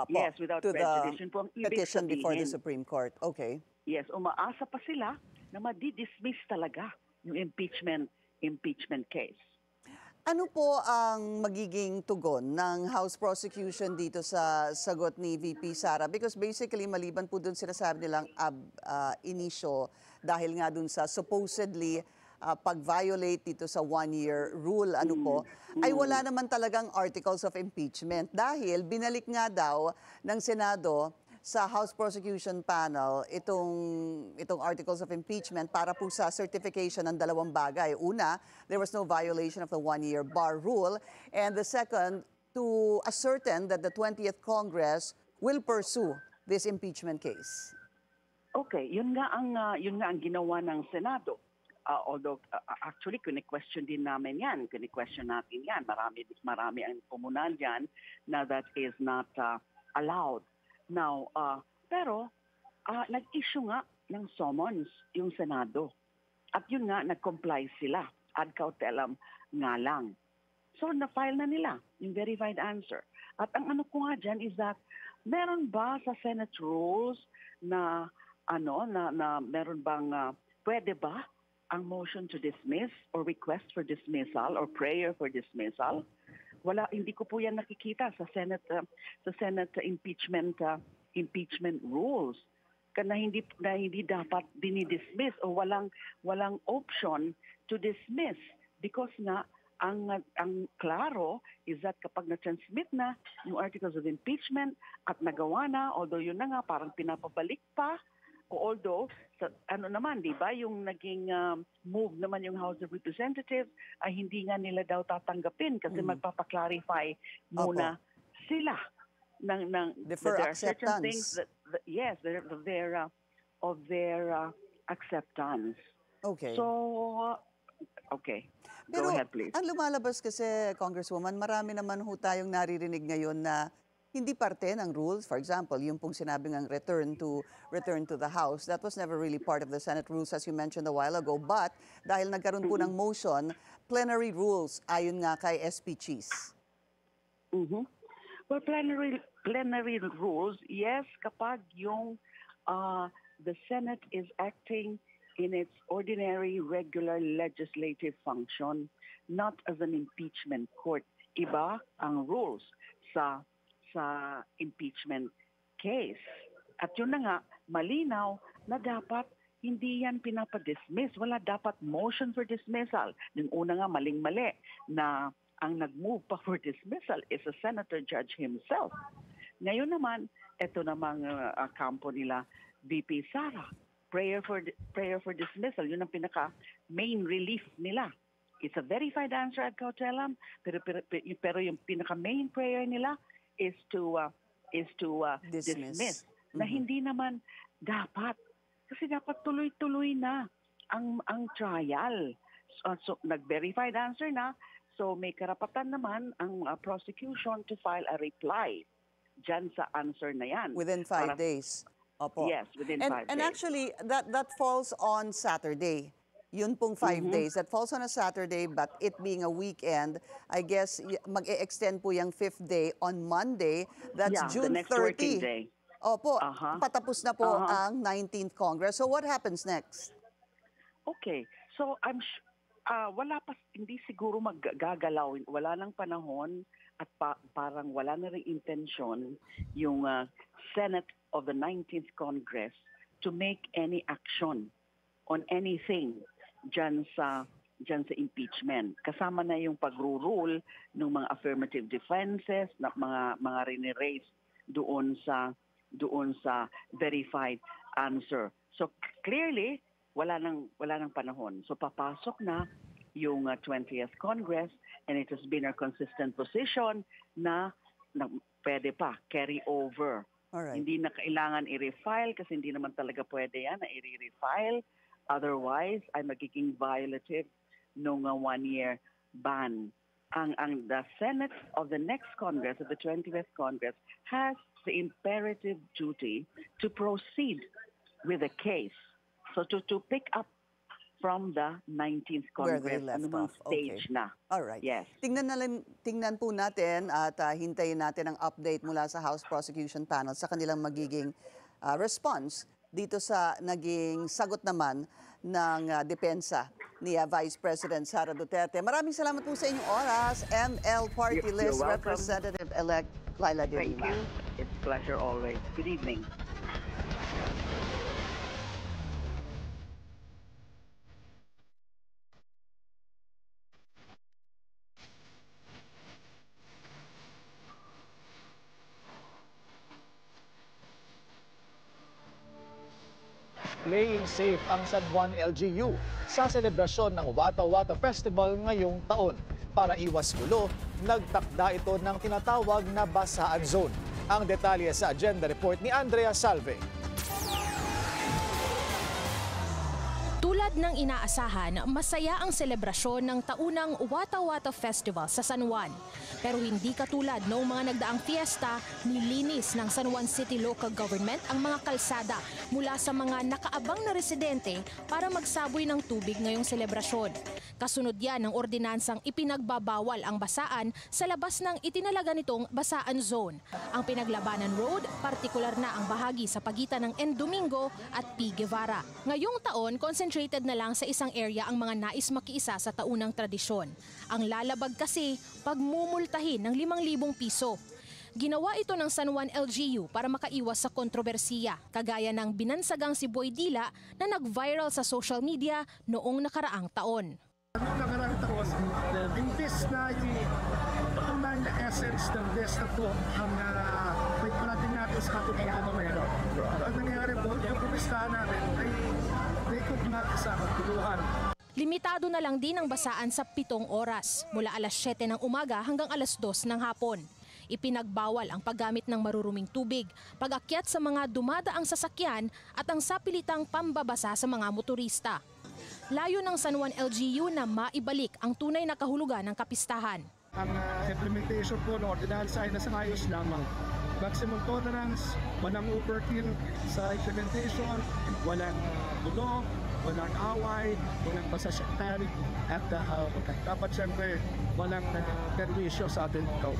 Yes, without prejudice. Yun po ang ibig petition sabihin. before the Supreme Court. Okay. Yes, umaasa pa sila na madi-dismiss talaga yung impeachment case. Ano po ang magiging tugon ng House prosecution dito sa sagot ni VP Sara? Because basically, maliban po dun sinasabi nilang initio dahil nga dun sa supposedly pag-violate dito sa one-year rule, ay wala naman talagang articles of impeachment dahil binalik nga daw ng Senado sa House Prosecution Panel itong articles of impeachment para po sa certification ng dalawang bagay. Una, there was no violation of the one-year bar rule. And the second, to ascertain that the 20th Congress will pursue this impeachment case. Okay, yun nga ang ginawa ng Senado. Although actually kini-question din namin yan, kini-question natin yan. Marami ang pumunan yan na that is not allowed. Now, pero nag-issue nga ng summons yung Senado. At yun nga, nag-comply sila. Ad cautelam nga lang. So, na-file na nila yung verified answer. At ang ano ko nga dyan is that, meron ba sa Senate rules na meron bang, pwede ba ang motion to dismiss or request for dismissal or prayer for dismissal? Wala, hindi ko po yan nakikita sa Senate impeachment rules. Na hindi dapat dinidismiss o walang option to dismiss because nga ang klaro is that kapag na-transmit na yung articles of impeachment at nagawa na, although yun na nga parang pinapabalik pa, although naman, di ba, yung naging move naman yung House of Representatives ay hindi nga nila daw tatanggapin kasi magpapaklarify muna sila ng defer acceptance. Things that of their acceptance. Okay. So okay. Pero go ahead, please. Ang lumalabas kasi, Congresswoman, marami naman ho tayong naririnig ngayon na hindi parte ng rules. For example, yung pong sinabing ang return to the House, that was never really part of the Senate rules as you mentioned a while ago. But dahil nagkaroon po ng motion, plenary rules ayon nga kay SP Cheese. Well, plenary rules, yes, kapag yung the Senate is acting in its ordinary, regular legislative function. not as an impeachment court. Iba ang rules sa impeachment case. At yun na nga, malinaw na dapat hindi yan pinapadismiss. Wala dapat motion for dismissal. Yung una nga, maling-mali na ang nag-move pa for dismissal is a senator judge himself. Ngayon naman, ito namang kampo nila, VP Sara. Prayer for dismissal, yun ang pinaka-main relief nila. It's a verified answer ad cautelam, pero yung pinaka-main prayer nila is to dismiss. Na hindi naman dapat. Kasi dapat tuloy-tuloy na ang trial. So nag-verified answer na, so may karapatan naman ang prosecution to file a reply dyan sa answer na yan. Within 5 days. Opo. Yes, within 5 days. And actually, that falls on Saturday. Yun pong 5 days. That falls on a Saturday, but it being a weekend, I guess mag-e-extend po yung 5th day on Monday. That's June the next 30. working day. Opo, patapos na po ang 19th Congress. So what happens next? Okay. So wala pa, hindi siguro maggagalaw. Wala lang panahon at parang wala na rin intensyon yung Senate of the 19th Congress to make any action on anything dyan sa impeachment. Kasama na yung pag-rule ng mga affirmative defenses, na mga riniraise doon sa verified answer. So clearly, wala nang panahon. So papasok na yung 20th Congress, and it has been our consistent position na pwede pa carry over. Alright. Hindi na kailangan i-refile kasi hindi naman talaga pwede yan na i-refile. Otherwise, ay magiging violative nung 1-year ban. The Senate of the next Congress, of the 20th Congress, has the imperative duty to proceed with the case. So to pick up from the 19th Congress, where they left off. Stage na. All right. Yes. Tingnan po natin at hintayin natin ang update mula sa House Prosecution Panel sa kanilang magiging response dito sa naging sagot naman ng depensa ni Vice President Sara Duterte. Maraming salamat po sa inyong oras, ML Party List Representative-elect Laila De Lima. Thank you. It's a pleasure always. Good evening. Playing safe ang San Juan LGU sa selebrasyon ng Wata Wata Festival ngayong taon. Para iwas gulo, nagtakda ito ng tinatawag na basaan zone. Ang detalye sa agenda report ni Andrea Salve. Tulad ng inaasahan, masaya ang selebrasyon ng taunang Wata Wata Festival sa San Juan. Pero hindi katulad noong mga nagdaang fiesta, nilinis ng San Juan City Local Government ang mga kalsada mula sa mga nakaabang na residente para magsaboy ng tubig ngayong selebrasyon. Kasunod yan ng ordinansang ipinagbabawal ang basaan sa labas ng itinalaga nitong basaan zone. Ang Pinaglabanan Road, partikular na ang bahagi sa pagitan ng N. Domingo at P. Guevara. Ngayong taon, concentrated na lang sa isang area ang mga nais makiisa sa taunang tradisyon. Ang lalabag kasi, pagmumultahin ng 5,000 piso. Ginawa ito ng San Juan LGU para makaiwas sa kontrobersiya, kagaya ng binansagang si Boy Dila na nag-viral sa social media noong nakaraang taon. Noong nakaraang taon, imbes na yung tunay na essence ng Vesta po ang pagparating natin sa katutunan mamaya. Ang nangyari po, yung pumistahan natin ay naikot natin sa katuluhan. Limitado na lang din ang basaan sa 7 oras, mula alas 7 ng umaga hanggang alas 2 ng hapon. Ipinagbawal ang paggamit ng maruruming tubig, pag-akyat sa mga dumadaang sasakyan at ang sapilitang pambabasa sa mga motorista. Layo ng San Juan LGU na maibalik ang tunay na kahulugan ng kapistahan. Ang implementation po ng ordinansa ay nasa ayos lamang. Maximum tolerance, walang overkill sa implementation, walang gulo, walang away, walang pasasaktan, at dapat siyempre walang perwisyo sa ating tao.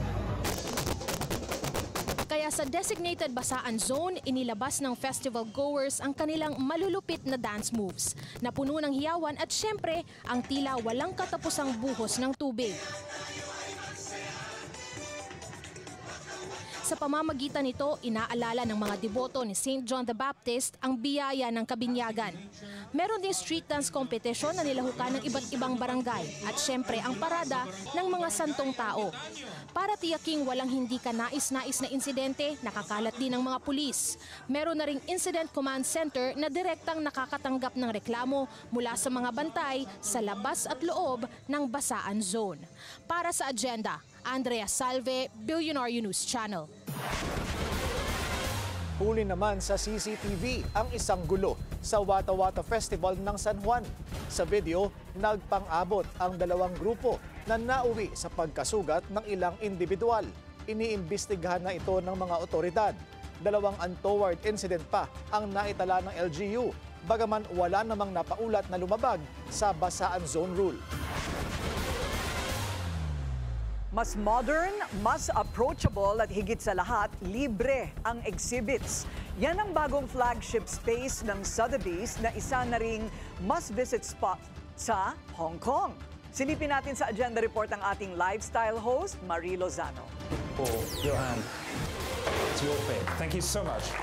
Kaya Kaya sa designated basaan zone, inilabas ng festival goers ang kanilang malulupit na dance moves na puno ng hiyawan at syempre ang tila walang katapusang buhos ng tubig. Sa pamamagitan nito, inaalala ng mga deboto ni St. John the Baptist ang biyaya ng kabinyagan. Meron din street dance competition na nilahukan ng iba't ibang barangay at syempre ang parada ng mga santong tao. Para tiyaking walang hindi ka nais-nais na insidente, nakakalat din ng mga pulis. Meron na ring Incident Command Center na direktang nakakatanggap ng reklamo mula sa mga bantay sa labas at loob ng basaan zone. Para sa agenda, Andrea Salve, Billionaire News Channel. Huli naman sa CCTV ang isang gulo sa Wata Wata Festival ng San Juan. Sa video, nagpang-abot ang dalawang grupo na nauwi sa pagkasugat ng ilang individual. Iniimbestigahan na ito ng mga otoridad. Dalawang untoward incident pa ang naitala ng LGU, bagaman wala namang napaulat na lumabag sa basaan zone rule. Mas modern, mas approachable at higit sa lahat, libre ang exhibits. Yan ang bagong flagship space ng Sotheby's na isa na ring must-visit spot sa Hong Kong. Silipin natin sa agenda report ang ating lifestyle host, Marie Lozano. Oh, Johan, it's your pick. Thank you so much.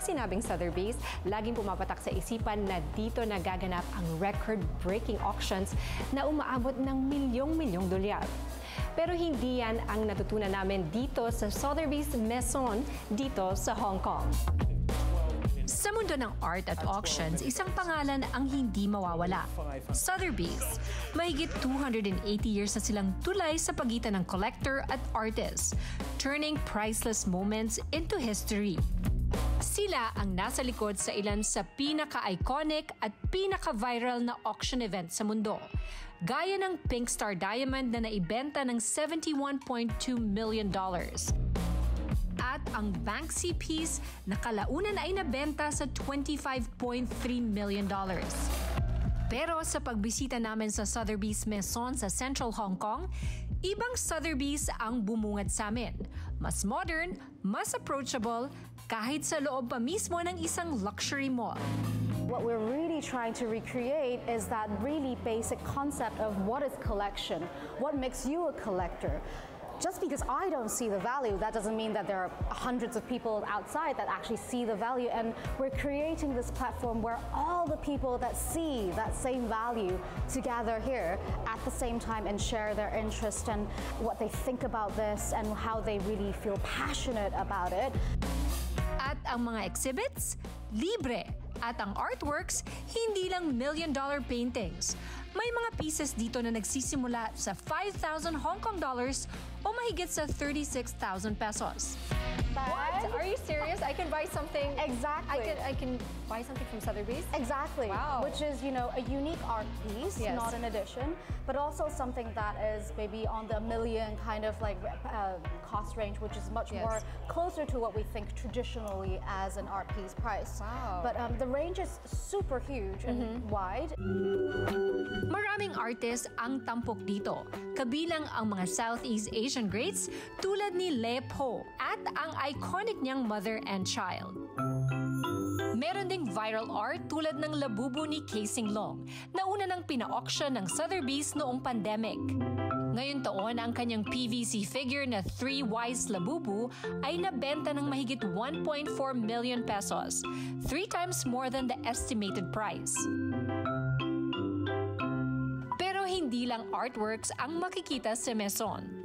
Sinabing Sotheby's, laging pumapatak sa isipan na dito nagaganap ang record-breaking auctions na umaabot ng milyong-milyong dolyar. Pero hindi yan ang natutunan namin dito sa Sotheby's Maison dito sa Hong Kong. Sa mundo ng art at auctions, isang pangalan ang hindi mawawala. Sotheby's. Mahigit 280 years na silang tulay sa pagitan ng collector at artist, turning priceless moments into history. Sila ang nasa likod sa ilan sa pinaka-iconic at pinaka-viral na auction event sa mundo. Gaya ng Pink Star Diamond na naibenta ng $71.2 million. At ang Banksy piece na kalaunan ay nabenta sa $25.3 million. Pero sa pagbisita namin sa Sotheby's Maison sa Central Hong Kong, ibang Sotheby's ang bumungad sa amin. Mas modern, mas approachable, kahit sa loob pa mismo ng isang luxury mall. What we're really trying to recreate is that really basic concept of what is collection, what makes you a collector. Just because I don't see the value, that doesn't mean that there are hundreds of people outside that actually see the value. And we're creating this platform where all the people that see that same value to gather here at the same time and share their interest and what they think about this and how they really feel passionate about it. At ang mga exhibits, libre. At ang artworks, hindi lang million-dollar paintings. May mga pieces dito na nagsisimula sa 5,000 Hong Kong dollars o mahigit sa 36,000 pesos. What? Are you serious? I can buy something. Exactly. I can buy something from Sotheby's? Exactly. Wow. Which is, you know, a unique art piece, Yes. not an edition, but also something that is maybe on the million kind of like cost range, which is much more closer to what we think traditionally as an art piece price. Wow. But the range is super huge and wide. Maraming artists ang tampok dito, kabilang ang mga Southeast Asian greats tulad ni Le Po at ang iconic niyang Mother and Child. Meron ding viral art tulad ng Labubu ni Casing Long na una nang pina-auction ng Sotheby's noong pandemic. Ngayon taon, ang kanyang PVC figure na 3 Wise Labubu ay nabenta ng mahigit 1.4 million pesos, 3 times more than the estimated price. Pero hindi lang artworks ang makikita sa Maison.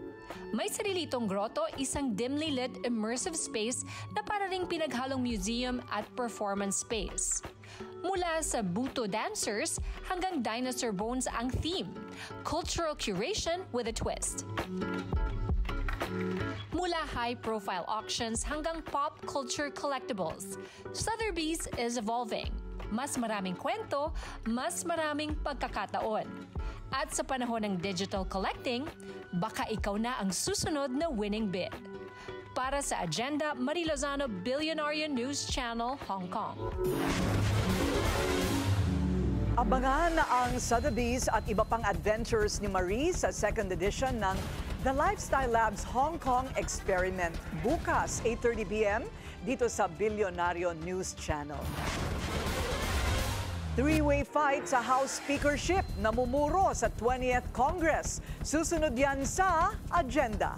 May sarili itong grotto, isang dimly lit immersive space na para ring pinaghalong museum at performance space. Mula sa Buto dancers hanggang dinosaur bones ang theme, cultural curation with a twist. Mula high-profile auctions hanggang pop culture collectibles, Sotheby's is evolving. Mas maraming kwento, mas maraming pagkakataon. At sa panahon ng digital collecting, baka ikaw na ang susunod na winning bid. Para sa Agenda, Marie Lozano, Billionaire News Channel, Hong Kong. Abangan ang Sotheby's at iba pang adventures ni Marie sa second edition ng The Lifestyle Labs Hong Kong Experiment bukas 8:30 p.m. dito sa Bilyonaryo News Channel. Three-way fight sa House Speakership namumuro sa 20th Congress. Susunod yan sa agenda.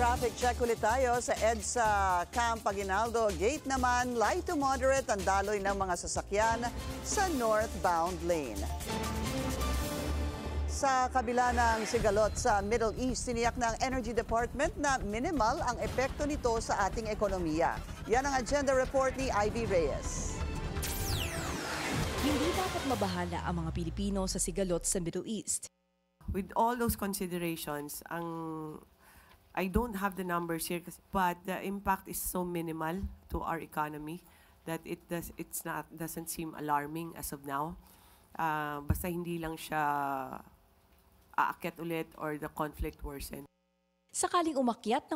Traffic check ulit tayo sa EDSA Camp Aguinaldo. Gate naman, light to moderate ang daloy ng mga sasakyan sa northbound lane. Sa kabila ng sigalot sa Middle East, tiniyak ng Energy Department na minimal ang epekto nito sa ating ekonomiya. Yan ang agenda report ni Ivy Reyes. Hindi dapat mabahala ang mga Pilipino sa sigalot sa Middle East. With all those considerations, I don't have the numbers here, but the impact is so minimal to our economy that doesn't seem alarming as of now. Basta hindi lang siya aakyat ulit or the conflict worsen. Sakaling umakyat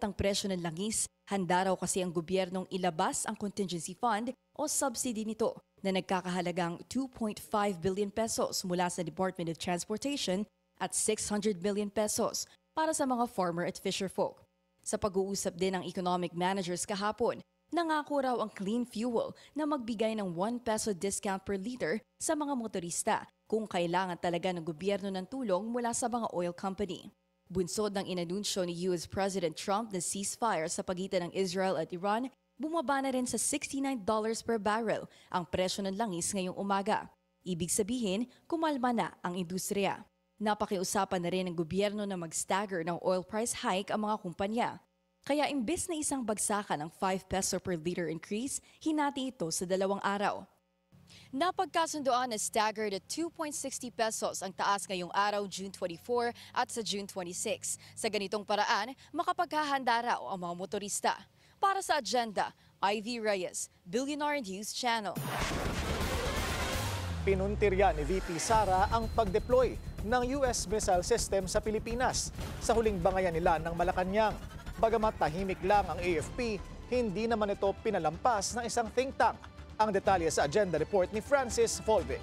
ang presyo ng langis, handa raw kasi ang gobyernong ilabas ang contingency fund o subsidy nito na nagkakahalagang 2.5 billion pesos mula sa Department of Transportation at 600 million pesos para sa mga farmer at fisherfolk. Sa pag-uusap din ng economic managers kahapon, nangako raw ang Clean Fuel na magbigay ng 1 peso discount per liter sa mga motorista kung kailangan talaga ng gobyerno ng tulong mula sa mga oil company. Bunsod ng inanunsyo ni US President Trump na ceasefire sa pagitan ng Israel at Iran, bumaba na rin sa $69 per barrel ang presyo ng langis ngayong umaga. Ibig sabihin, kumalma na ang industriya. Napakiusapan na rin ng gobyerno na mag-stagger ng oil price hike ang mga kumpanya. Kaya imbes na isang bagsakan ng 5 peso per liter increase, hinati ito sa 2 araw. Napagkasundoan na staggered at 2.60 pesos ang taas ngayong araw June 24 at sa June 26. Sa ganitong paraan, makapaghahanda raw ang mga motorista. Para sa agenda, Ivy Reyes, Billionaire News Channel. Pinuntirya ni VP Sara ang pag-deploy ng US missile system sa Pilipinas sa huling bangayan nila ng Malacanang. Bagamat tahimik lang ang AFP, hindi naman ito pinalampas ng isang think tank. Ang detalye sa agenda report ni Francis Volve.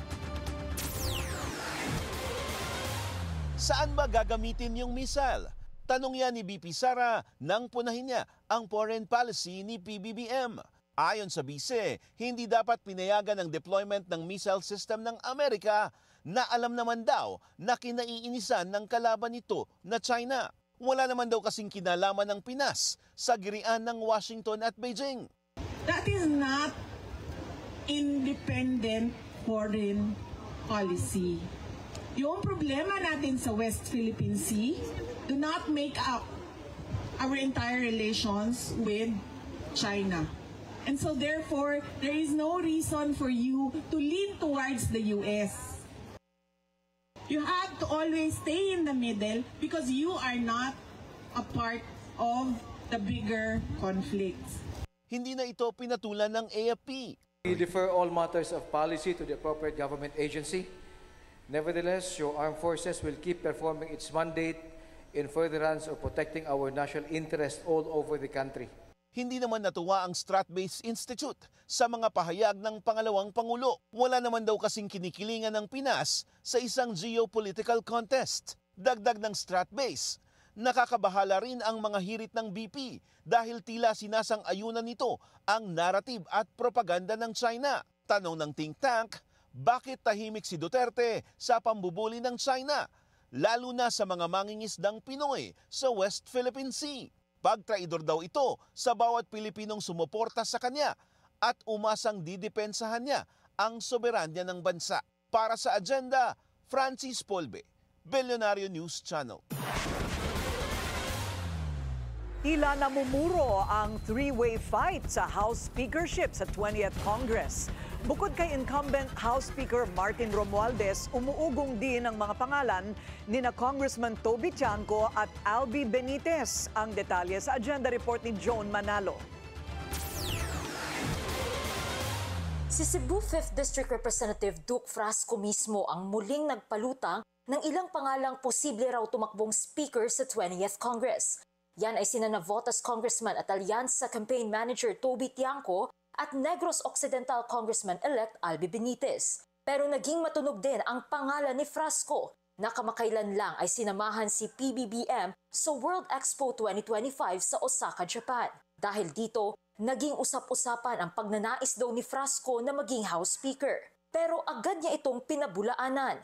Saan ba gagamitin yung missile? Tanong yan ni VP Sara nang punahin niya ang foreign policy ni PBBM. Ayon sa bise, hindi dapat pinayagan ang deployment ng missile system ng Amerika na alam naman daw na kinaiinisan ng kalaban nito na China. Wala naman daw kasing kinalaman ng Pinas sa girian ng Washington at Beijing. That is not independent foreign policy. Yung problema natin sa West Philippine Sea do not make up our entire relations with China. And so therefore, there is no reason for you to lean towards the US. You have to always stay in the middle because you are not a part of the bigger conflicts. Hindi na ito pinatulan ng AFP. We defer all matters of policy to the appropriate government agency. Nevertheless, your armed forces will keep performing its mandate in furtherance of protecting our national interest all over the country. Hindi naman natuwa ang Strat-Based Institute sa mga pahayag ng pangalawang Pangulo. Wala naman daw kasing kinikilingan ng Pinas sa isang geopolitical contest. Dagdag ng Strat-Base, nakakabahala rin ang mga hirit ng BP dahil tila sinasang-ayunan nito ang narrative at propaganda ng China. Tanong ng think tank, bakit tahimik si Duterte sa pambubuli ng China, lalo na sa mga mangingisdang Pinoy sa West Philippine Sea? Pagtraidor daw ito sa bawat Pilipinong sumuporta sa kanya at umasang didepensahan niya ang soberanya ng bansa. Para sa Agenda, Francis Polbe, Billionario News Channel. Tila namumuro ang three-way fight sa House Speakership sa 20th Congress. Bukod kay incumbent House Speaker Martin Romualdez, umuugong din ang mga pangalan ni na Congressman Toby Tiangco at Albi Benitez. Ang detalye sa agenda report ni Joan Manalo. Si Cebu 5th District Representative Duke Frasco mismo ang muling nagpalutang ng ilang pangalang posible raw tumakbong speaker sa 20th Congress. Yan ay sina Navotas Congressman at Alyansa Campaign Manager Toby Tiangco at Negros Occidental Congressman-elect Albi Benitez. Pero naging matunog din ang pangalan ni Frasco na kamakailan lang ay sinamahan si PBBM sa World Expo 2025 sa Osaka, Japan. Dahil dito, naging usap-usapan ang pagnanais daw ni Frasco na maging House Speaker. Pero agad niya itong pinabulaanan.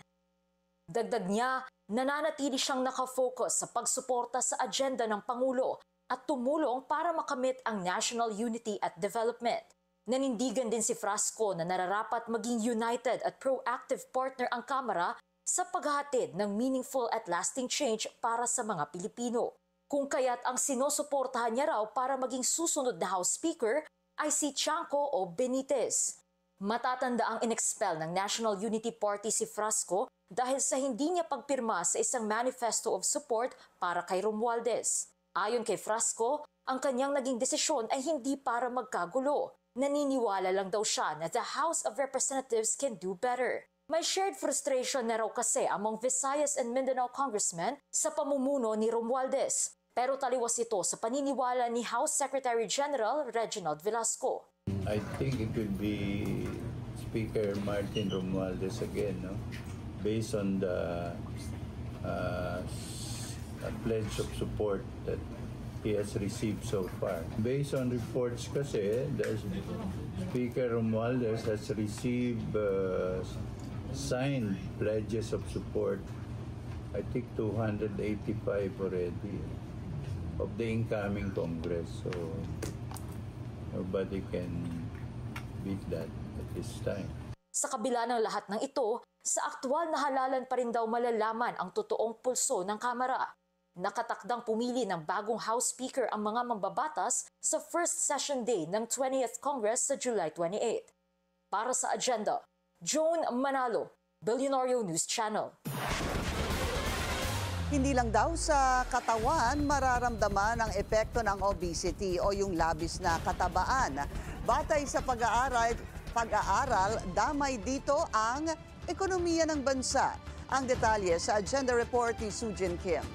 Dagdag niya, nananatili siyang nakafocus sa pagsuporta sa agenda ng Pangulo at tumulong para makamit ang national unity at development. Nanindigan din si Frasco na nararapat maging united at proactive partner ang Kamara sa paghahatid ng meaningful at lasting change para sa mga Pilipino. Kung kaya't ang sinusuportahan niya raw para maging susunod na House Speaker ay si Tiangco o Benitez. Matatanda ang inexpel ng National Unity Party si Frasco dahil sa hindi niya pagpirma sa isang manifesto of support para kay Romualdez. Ayon kay Frasco, ang kanyang naging desisyon ay hindi para magkagulo. Naniniwala lang daw siya na the House of Representatives can do better. May shared frustration na raw kasi among Visayas and Mindanao congressmen sa pamumuno ni Romualdez. Pero taliwas ito sa paniniwala ni House Secretary General Reginald Velasco. I think it will be Speaker Martin Romualdez again, no? Based on the pledge of support that he has received so far. Based on reports kasi, the Speaker Romualdez has received signed pledges of support, I think 285 already, of the incoming Congress. So nobody can beat that at this time. Sa kabila ng lahat ng ito, sa aktwal na halalan pa rin daw malalaman ang totoong pulso ng Kamara. Nakatakdang pumili ng bagong House Speaker ang mga mambabatas sa first session day ng 20th Congress sa July 28. Para sa Agenda, Joan Manalo, Billionario News Channel. Hindi lang daw sa katawan mararamdaman ang epekto ng obesity o yung labis na katabaan. Batay sa pag-aaral, damay dito ang ekonomiya ng bansa. Ang detalye sa Agenda Report ni Sujin Kim.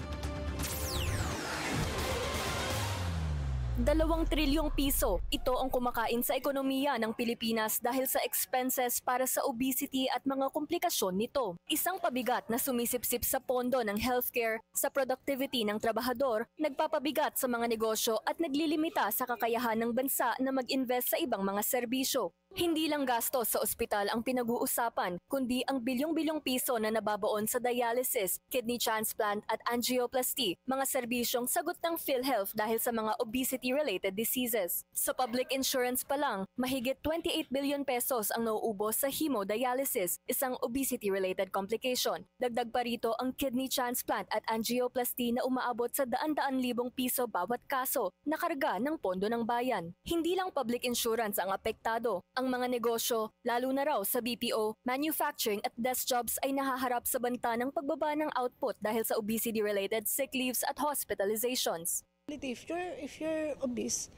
2 trilyong piso. Ito ang kumakain sa ekonomiya ng Pilipinas dahil sa expenses para sa obesity at mga komplikasyon nito. Isang pabigat na sumisipsip sa pondo ng healthcare, sa productivity ng trabahador, nagpapabigat sa mga negosyo at naglilimita sa kakayahan ng bansa na mag-invest sa ibang mga serbisyo. Hindi lang gastos sa ospital ang pinag-uusapan, kundi ang bilyong-bilyong piso na nababaon sa dialysis, kidney transplant at angioplasty, mga serbisyong sagot ng PhilHealth dahil sa mga obesity-related diseases. Sa public insurance pa lang, mahigit 28 billion pesos ang nauubos sa hemodialysis, isang obesity-related complication. Dagdag pa rito ang kidney transplant at angioplasty na umaabot sa daan-daan libong piso bawat kaso na karga ng pondo ng bayan. Hindi lang public insurance ang apektado. Ang mga negosyo, lalo na raw sa BPO, manufacturing at desk jobs ay nahaharap sa banta ng pagbaba ng output dahil sa obesity-related sick leaves at hospitalizations. If you're obese,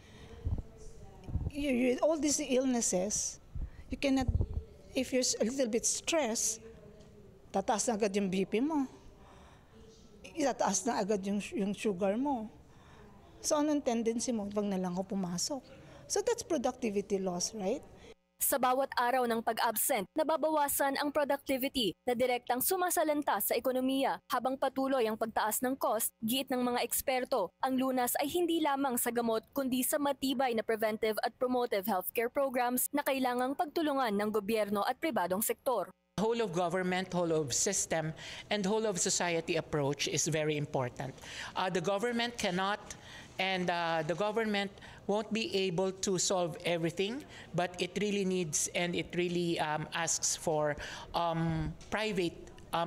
all these illnesses, you cannot, if you're a little bit stressed, tataas na agad yung BP mo. Tataas na agad yung sugar mo. So anong tendency mo pag nalang ako pumasok? So that's productivity loss, right? Sa bawat araw ng pag-absent, nababawasan ang productivity na direktang sumasalanta sa ekonomiya. Habang patuloy ang pagtaas ng cost, giit ng mga eksperto, ang lunas ay hindi lamang sa gamot kundi sa matibay na preventive at promotive healthcare programs na kailangang pagtulungan ng gobyerno at pribadong sektor. Whole of government, whole of system, and whole of society approach is very important. The government cannot And the government won't be able to solve everything, but it really needs and it really asks for private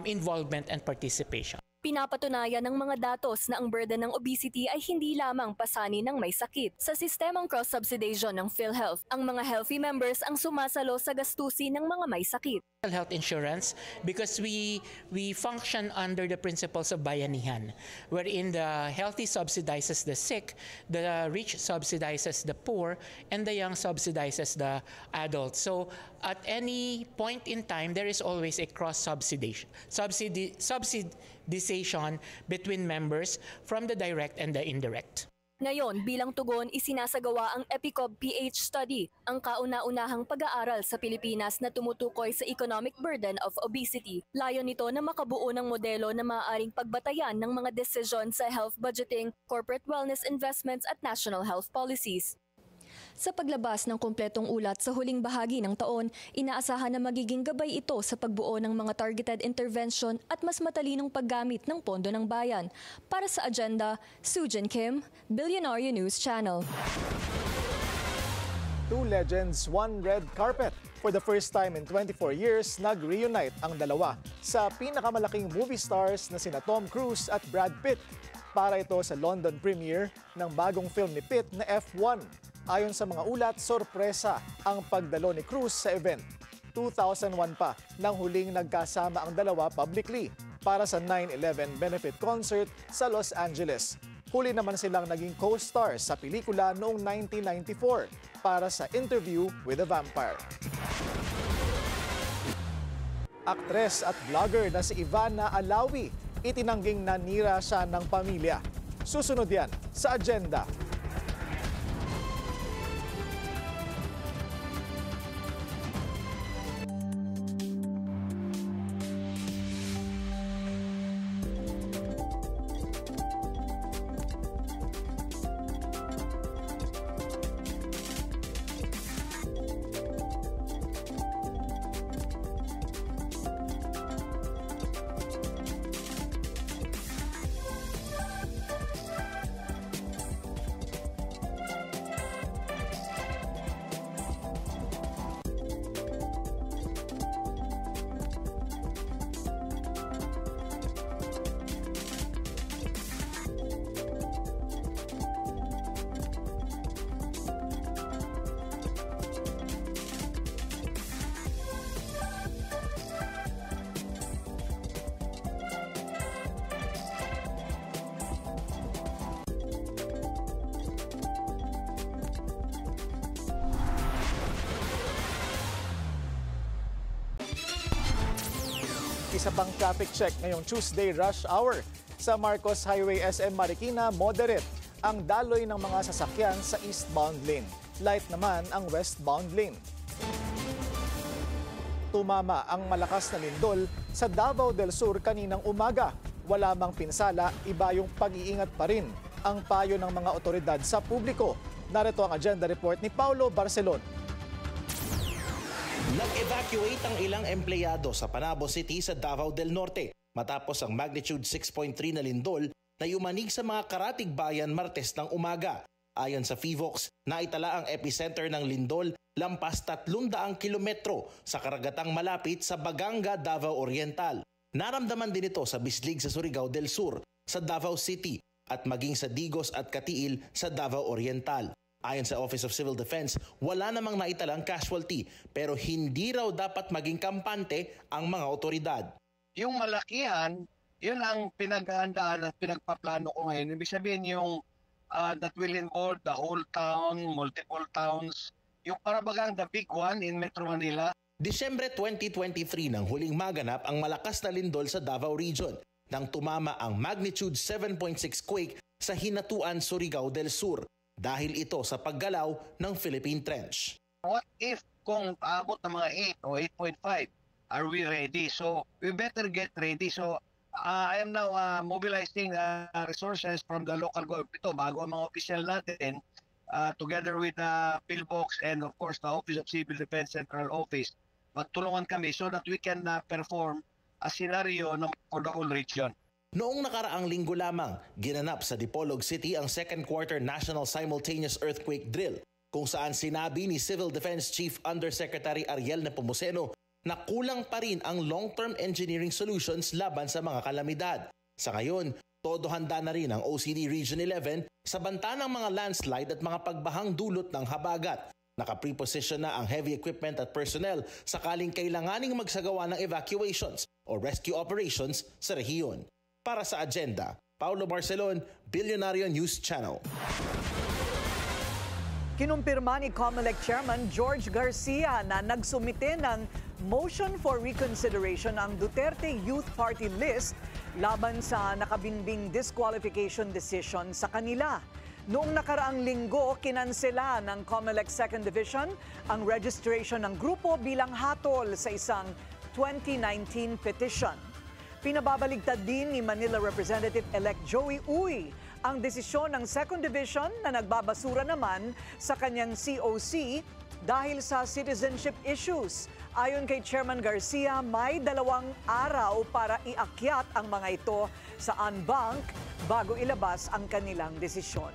involvement and participation. Pinapatunayan ng mga datos na ang burden ng obesity ay hindi lamang pasanin ng may sakit. Sa sistemang cross-subsidization ng PhilHealth, ang mga healthy members ang sumasalo sa gastusin ng mga may sakit. Health insurance, because we function under the principles of bayanihan, wherein the healthy subsidizes the sick, the rich subsidizes the poor, and the young subsidizes the adults. So at any point in time, there is always a cross-subsidization between members from the direct and the indirect. Ngayon, bilang tugon, isinasagawa ang EPICOB PH study, ang kauna-unahang pag-aaral sa Pilipinas na tumutukoy sa economic burden of obesity. Layon nito na makabuo ng modelo na maaaring pagbatayan ng mga desisyon sa health budgeting, corporate wellness investments at national health policies. Sa paglabas ng kumpletong ulat sa huling bahagi ng taon, inaasahan na magiging gabay ito sa pagbuo ng mga targeted intervention at mas matalinong paggamit ng pondo ng bayan. Para sa agenda, Sujin Kim, Billionaire News Channel. Two legends, one red carpet. For the first time in 24 years, nag-reunite ang dalawa sa pinakamalaking movie stars na sina Tom Cruise at Brad Pitt. Para ito sa London premiere ng bagong film ni Pitt na F1. Ayon sa mga ulat, sorpresa ang pagdalo ni Cruz sa event. 2001 pa nang huling nagkasama ang dalawa publicly para sa 9/11 benefit concert sa Los Angeles. Huli naman silang naging co-stars sa pelikula noong 1994 para sa Interview with a Vampire. Aktres at vlogger na si Ivana Alawi, itinangging nanira siya ng pamilya. Susunod yan sa agenda. Isa pang traffic check ngayong Tuesday rush hour. Sa Marcos Highway SM Marikina, moderate ang daloy ng mga sasakyan sa eastbound lane. Light naman ang westbound lane. Tumama ang malakas na lindol sa Davao del Sur kaninang umaga. Wala mang pinsala, iba yung pag-iingat pa rin ang payo ng mga otoridad sa publiko. Narito ang agenda report ni Paulo Barcelon. Nag-evacuate ang ilang empleyado sa Panabo City sa Davao del Norte matapos ang magnitude 6.3 na lindol na yumanig sa mga karatig bayan Martes ng umaga. Ayon sa FIVOX, naitala ang epicenter ng lindol lampas 300 kilometro sa karagatang malapit sa Baganga, Davao Oriental. Naramdaman din ito sa Bislig sa Surigao del Sur, sa Davao City at maging sa Digos at Katiil sa Davao Oriental. Ayon sa Office of Civil Defense, wala namang naitalang casualty pero hindi raw dapat maging kampante ang mga otoridad. Yung malakihan, yun ang pinaghahandaan at pinagpaplano ko ngayon. Ibig sabihin yung that will involve the whole town, multiple towns, yung parabagang the big one in Metro Manila. Disyembre 2023 nang huling maganap ang malakas na lindol sa Davao Region nang tumama ang magnitude 7.6 quake sa Hinatuan, Surigao del Sur. Dahil ito sa paggalaw ng Philippine Trench. What if kung aabot ng mga 8 o 8.5, are we ready? So we better get ready. So I am now mobilizing resources from the local government. Ito, bago ang mga official natin, together with PhilBox and of course the Office of Civil Defense Central Office, magtulungan kami so that we can perform a scenario for the whole region. Noong nakaraang linggo lamang, ginanap sa Dipolog City ang second quarter National Simultaneous Earthquake Drill, kung saan sinabi ni Civil Defense Chief Undersecretary Ariel Nepomuceno na kulang pa rin ang long-term engineering solutions laban sa mga kalamidad. Sa ngayon, todo handa na rin ang OCD Region 11 sa banta ng mga landslide at mga pagbahang dulot ng habagat. Naka-preposition na ang heavy equipment at personnel sakaling kailanganing magsagawa ng evacuations o rescue operations sa rehiyon. Para sa Agenda, Paulo Barcelon, Billionario News Channel. Kinumpirma ni COMELEC Chairman George Garcia na nagsumite ng motion for reconsideration ang Duterte Youth Party list laban sa nakabinbing disqualification decision sa kanila. Noong nakaraang linggo, kinansela ng COMELEC 2nd Division ang registration ng grupo bilang hatol sa isang 2019 petition. Pinababaligtad din ni Manila Representative-elect Joey Uy ang desisyon ng 2nd Division na nagbabasura naman sa kanyang COC dahil sa citizenship issues. Ayon kay Chairman Garcia, may 2 araw para iakyat ang mga ito sa en banc bago ilabas ang kanilang desisyon.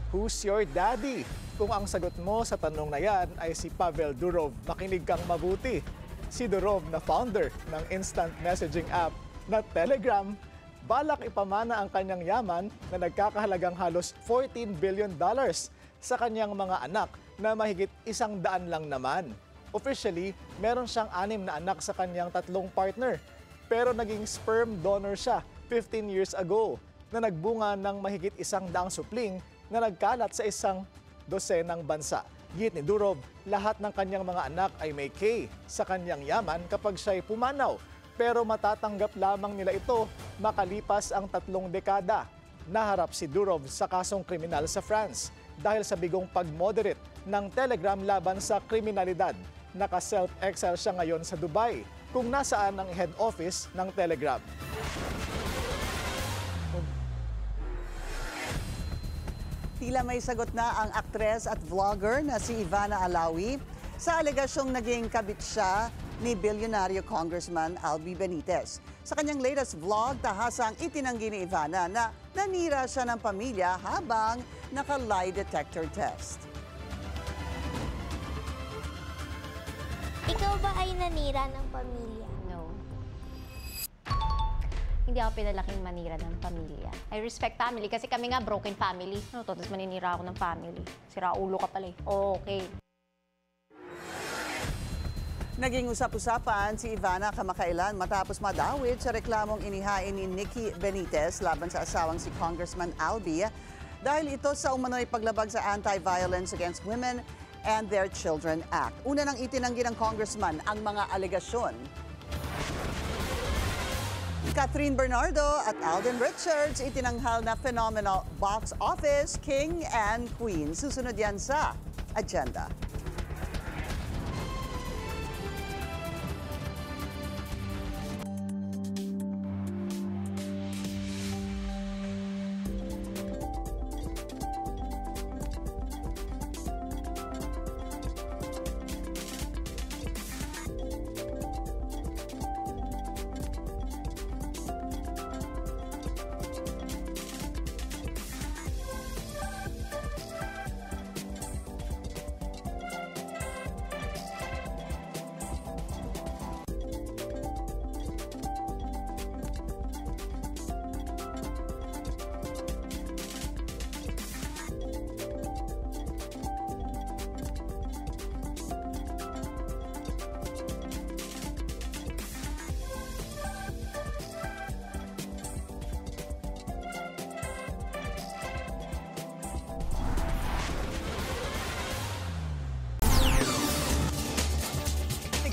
Who's your daddy? Kung ang sagot mo sa tanong na yan ay si Pavel Durov, makinig kang mabuti. Si Durov na founder ng instant messaging app na Telegram, balak ipamana ang kanyang yaman na nagkakahalagang halos $14 billion sa kanyang mga anak na mahigit 100 lang naman. Officially, meron siyang 6 na anak sa kanyang 3 partner. Pero naging sperm donor siya 15 years ago na nagbunga ng mahigit 100 supling na nagkalat sa 12 bansa. Git ni Durov, lahat ng kanyang mga anak ay may K sa kanyang yaman kapag siya'y pumanaw. Pero matatanggap lamang nila ito makalipas ang 3 dekada. Naharap si Durov sa kasong kriminal sa France dahil sa bigong pag-moderate ng Telegram laban sa kriminalidad. Naka-self-exile siya ngayon sa Dubai, kung nasaan ang head office ng Telegram. Tila may sagot na ang aktres at vlogger na si Ivana Alawi sa alegasyong naging kabit siya ni Bilyonaryo Congressman Albi Benitez. Sa kanyang latest vlog, tahasang itinanggi ni Ivana na nanira siya ng pamilya habang naka-lie detector test. Ikaw ba ay nanira ng pamilya? No. Hindi ako pinalaking manira ng pamilya. I respect family kasi kami nga broken family. No, tapos maninira ako ng family. Sira ulo ka pala eh. Okay. Naging usap-usapan si Ivana kamakailan matapos madawit sa reklamong inihain ni Nikki Benitez laban sa asawang si Congressman Albi dahil ito sa umano'y paglabag sa Anti-Violence Against Women and Their Children Act. Una nang itinanggi ng congressman ang mga alegasyon. Catherine Bernardo at Alden Richards itinanghal na phenomenal box office king and queen. Susunod yan sa Agenda.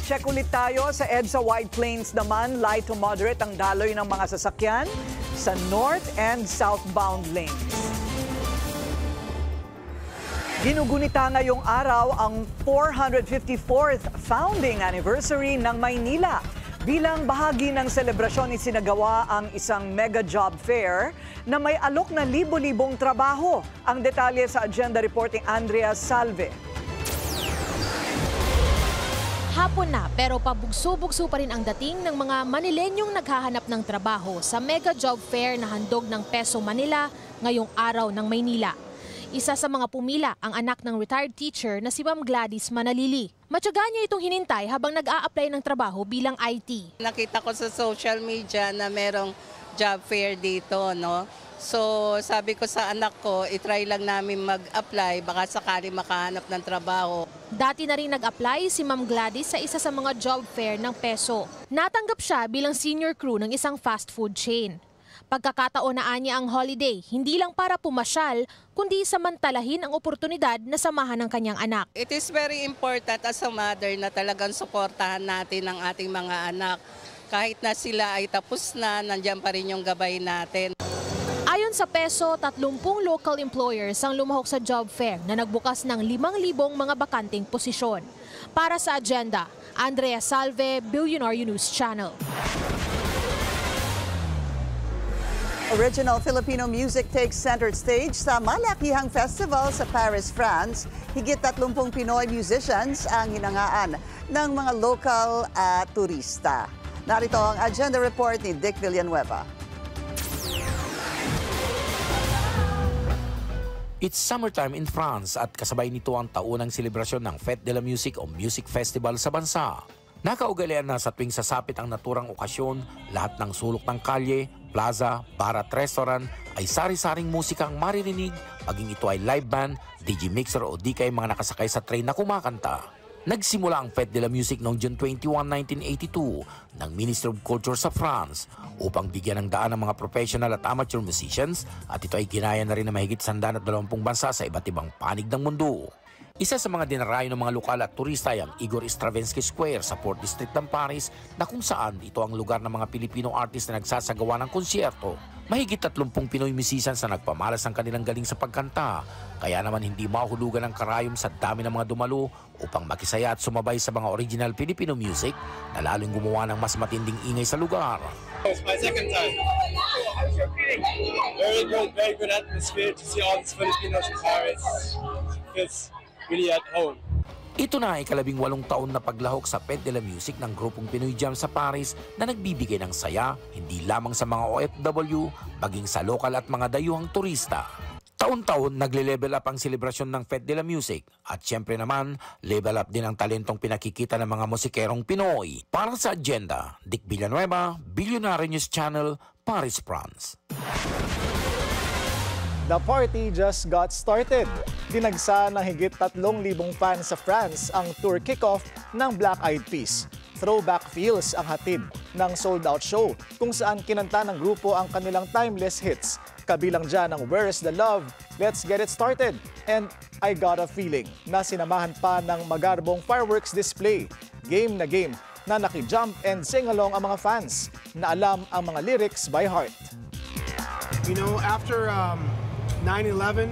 Check ulit tayo sa EDSA White Plains naman, light to moderate ang daloy ng mga sasakyan sa north and southbound lanes. Ginugunita ngayong araw ang 454th founding anniversary ng Maynila. Bilang bahagi ng selebrasyon, isinagawa ang isang mega job fair na may alok na libo-libong trabaho. Ang detalye sa Agenda Reporting Andrea Salve. Hapon na pero pabugso-bugso pa rin ang dating ng mga Manilenyong naghahanap ng trabaho sa mega job fair na handog ng Peso Manila ngayong araw ng Maynila. Isa sa mga pumila ang anak ng retired teacher na si Ma'am Gladys Manalili. Matyaga niya itong hinintay habang nag-a-apply ng trabaho bilang IT. Nakita ko sa social media na merong job fair dito, no? So sabi ko sa anak ko, itry lang namin mag-apply, baka sakali makahanap ng trabaho. Dati na rin nag-apply si Ma'am Gladys sa isa sa mga job fair ng Peso. Natanggap siya bilang senior crew ng isang fast food chain. Pagkakataon na niya ang holiday, hindi lang para pumasyal, kundi samantalahin ang oportunidad na samahan ng kanyang anak. It is very important as a mother na talagang suportahan natin ang ating mga anak. Kahit na sila ay tapos na, nandiyan pa rin yung gabay natin. Ayon sa Peso, 30 local employers ang lumahok sa job fair na nagbukas ng 5,000 mga bakanting posisyon. Para sa agenda, Andrea Salve, Billionaire News Channel. Original Filipino music takes center stage sa malakihang festival sa Paris, France. Higit 30 Pinoy musicians ang hinangaan ng mga local at turista. Narito ang agenda report ni Dick Villanueva. It's summertime in France at kasabay nito ang taunang selebrasyon ng Fête de la Musique o Music Festival sa bansa. Nakaugalian na sa tuwing sasapit ang naturang okasyon, lahat ng sulok ng kalye, plaza, bar at restaurant ay sari-saring musikang maririnig, maging ito ay live band, DJ mixer o di kay mga nakasakay sa train na kumakanta. Nagsimula ang Fête de la Musique noong June 21, 1982 ng Ministry of Culture sa France upang bigyan ng daan ng mga professional at amateur musicians at ito ay ginaya na rin ng mahigit 120 bansa sa iba't ibang panig ng mundo. Isa sa mga dinarayo ng mga lokal at turista ay ang Igor Stravinsky Square sa Port District ng Paris na kung saan ito ang lugar ng mga Pilipino artist na nagsasagawa ng konsyerto. Mahigit 30 Pinoy musicians na nagpamalas ang kanilang galing sa pagkanta. Kaya naman hindi mahulugan ang karayom sa dami ng mga dumalo upang makisaya at sumabay sa mga original Filipino music na lalong gumawa ng mas matinding ingay sa lugar. It's my second time. Very good atmosphere to see all these Filipinos in Paris. It's really at home. Ito na ay 18 taon na paglahok sa Fête de la Musique ng grupong Pinoy Jam sa Paris na nagbibigay ng saya hindi lamang sa mga OFW, maging sa lokal at mga dayuhang turista. Taon-taon nagle-level up ang selebrasyon ng Fête de la Musique at syempre naman, level up din ang talentong pinakikita ng mga musikerong Pinoy. Para sa agenda, Dick Villanueva, Billionaire News Channel, Paris, France. The party just got started. Dinagsa ng higit 3,000 fans sa France ang tour kickoff ng Black Eyed Peas. Throwback feels ang hatid ng sold-out show kung saan kinanta ng grupo ang kanilang timeless hits. Kabilang dyan ang Where's the Love, Let's Get It Started, and I Got a Feeling na sinamahan pa ng magarbong fireworks display. Game na game na nakijump and sing-along ang mga fans na alam ang mga lyrics by heart. You know, after 9/11,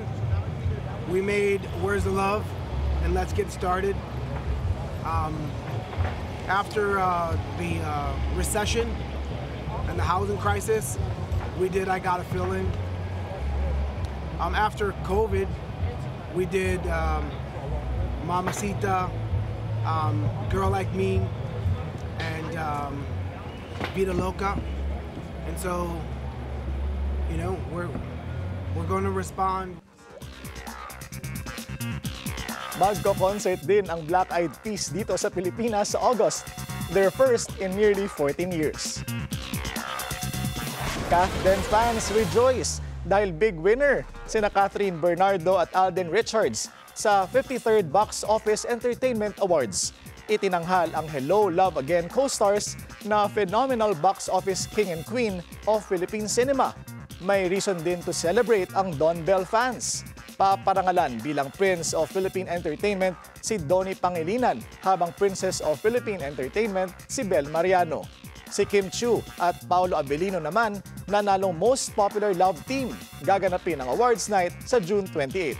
we made Where's the Love and Let's Get Started. After the recession and the housing crisis, we did I Got a Feeling. After COVID, we did Mamacita, Girl Like Me, and Vida Loca. And so, you know, we're going to respond. Magko-concert din ang Black Eyed Peas dito sa Pilipinas sa August, their first in nearly 14 years. Kathden fans rejoice dahil big winner sina Catherine Bernardo at Alden Richards sa 53rd Box Office Entertainment Awards. Itinanghal ang Hello, Love Again co-stars na phenomenal box office king and queen of Philippine cinema. May reason din to celebrate ang Don Bell fans. Paparangalan bilang Prince of Philippine Entertainment si Donnie Pangilinan habang Princess of Philippine Entertainment si Bel Mariano. Si Kim Chiu at Paolo Abelino naman nanalong Most Popular Love Team. Gaganapin ang awards night sa June 28.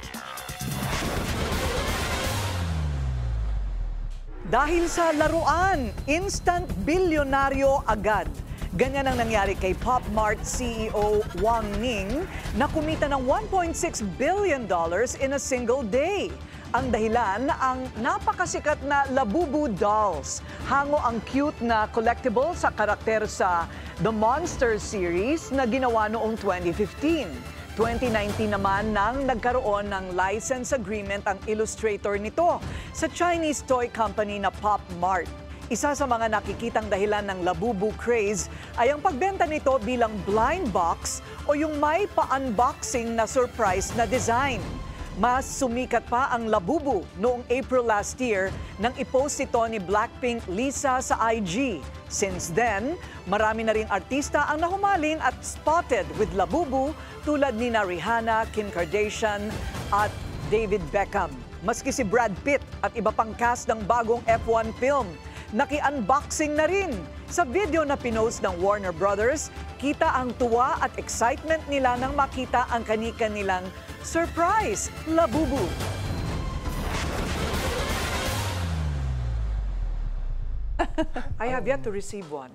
Dahil sa laruan, instant bilyonaryo agad. Ganyan ang nangyari kay Pop Mart CEO Wang Ning na kumita ng $1.6 billion in a single day. Ang dahilan, ang napakasikat na Labubu dolls. Hango ang cute na collectible sa karakter sa The Monster series na ginawa noong 2015. 2019 naman nang nagkaroon ng license agreement ang illustrator nito sa Chinese toy company na Pop Mart. Isa sa mga nakikitang dahilan ng Labubu craze ay ang pagbenta nito bilang blind box o yung may pa-unboxing na surprise na design. Mas sumikat pa ang Labubu noong April last year nang i-post ito ni Blackpink Lisa sa IG. Since then, marami na ring artista ang nahumaling at spotted with Labubu tulad ni Rihanna, Kim Kardashian at David Beckham. Maski si Brad Pitt at iba pang cast ng bagong F1 film, naki-unboxing na rin. Sa video na pinost ng Warner Brothers, kita ang tuwa at excitement nila nang makita ang kani-kanilang surprise Labubu. I have yet to receive one.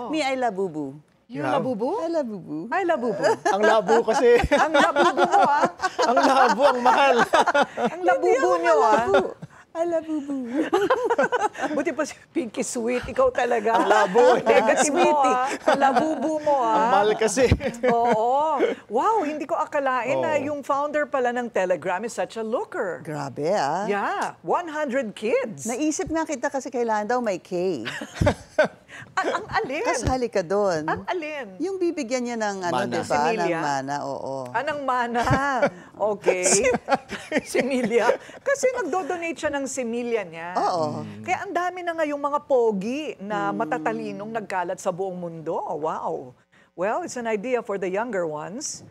Me, I Labubu. Yung Labubu? I Labubu. Ay, Labubu. Ang labo kasi. Ang Labubu mo, ah. Ang labo, ang mahal. Ang Labubu nyo, ah. I Labubu. Buti pa si Pinky Sweet. Ikaw talaga. Ang labo. Negative mo, ah. Ang Labubu mo, ah. Ang mahal kasi. Oo. Wow, hindi ko akalain na yung founder pala ng Telegram is such a looker. Grabe, ah. Yeah, 100 kids. Naisip nga kita kasi kailangan daw may K. Ang alin? Kasali ka doon. Ang alin? Yung bibigyan niya ng ano, Mana. diba? Similia? Ng mana, oo. Anong mana? Okay. Similia. Kasi nagdo-donate siya ng similia niya. Oo. Kaya ang dami na ngayong mga pogi na matatalinong nagkalat sa buong mundo. Wow. Well, it's an idea for the younger ones.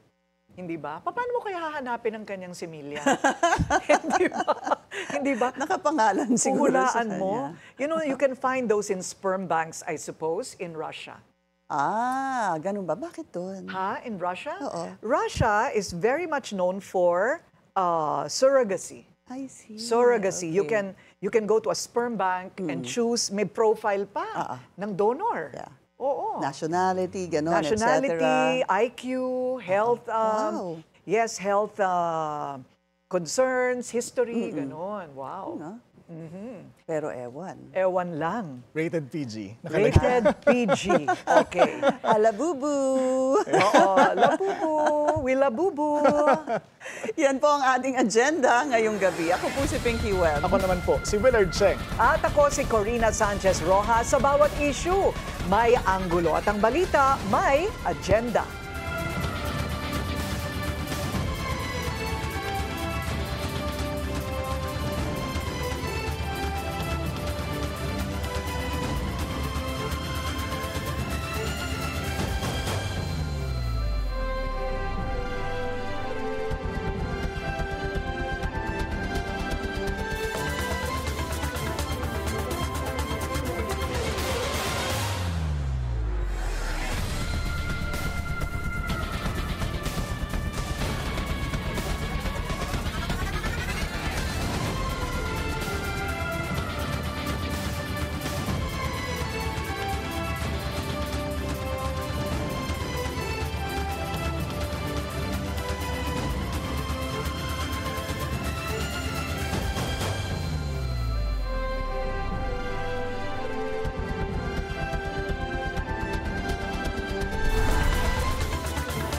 Hindi ba? Paano mo kaya hahanapin ang kanyang similya? Hindi ba? Hindi ba? Nakapangalan siguro sa Hulaan mo. You know, you can find those in sperm banks, I suppose, in Russia. Ah, ganun ba? Bakit doon? Ha? In Russia? Oo. Russia is very much known for surrogacy. I see. Surrogacy. Okay. You can go to a sperm bank and choose, may profile pa ng donor. Yeah. Oo. Nationality, gano'n, Nationality, etc. IQ, health, Wow. yes, health concerns, history, gano'n. Wow. Pero ewan. Ewan lang. Rated PG. Rated PG. Okay. Alabubu. Oo, Labubu. We Labubu. Yan po ang ating agenda ngayong gabi. Ako po si Pinky Webb. Ako naman po, si Willard Cheng. At ako si Corina Sanchez Rojas. Sa bawat issue, may anggulo at ang balita, may agenda.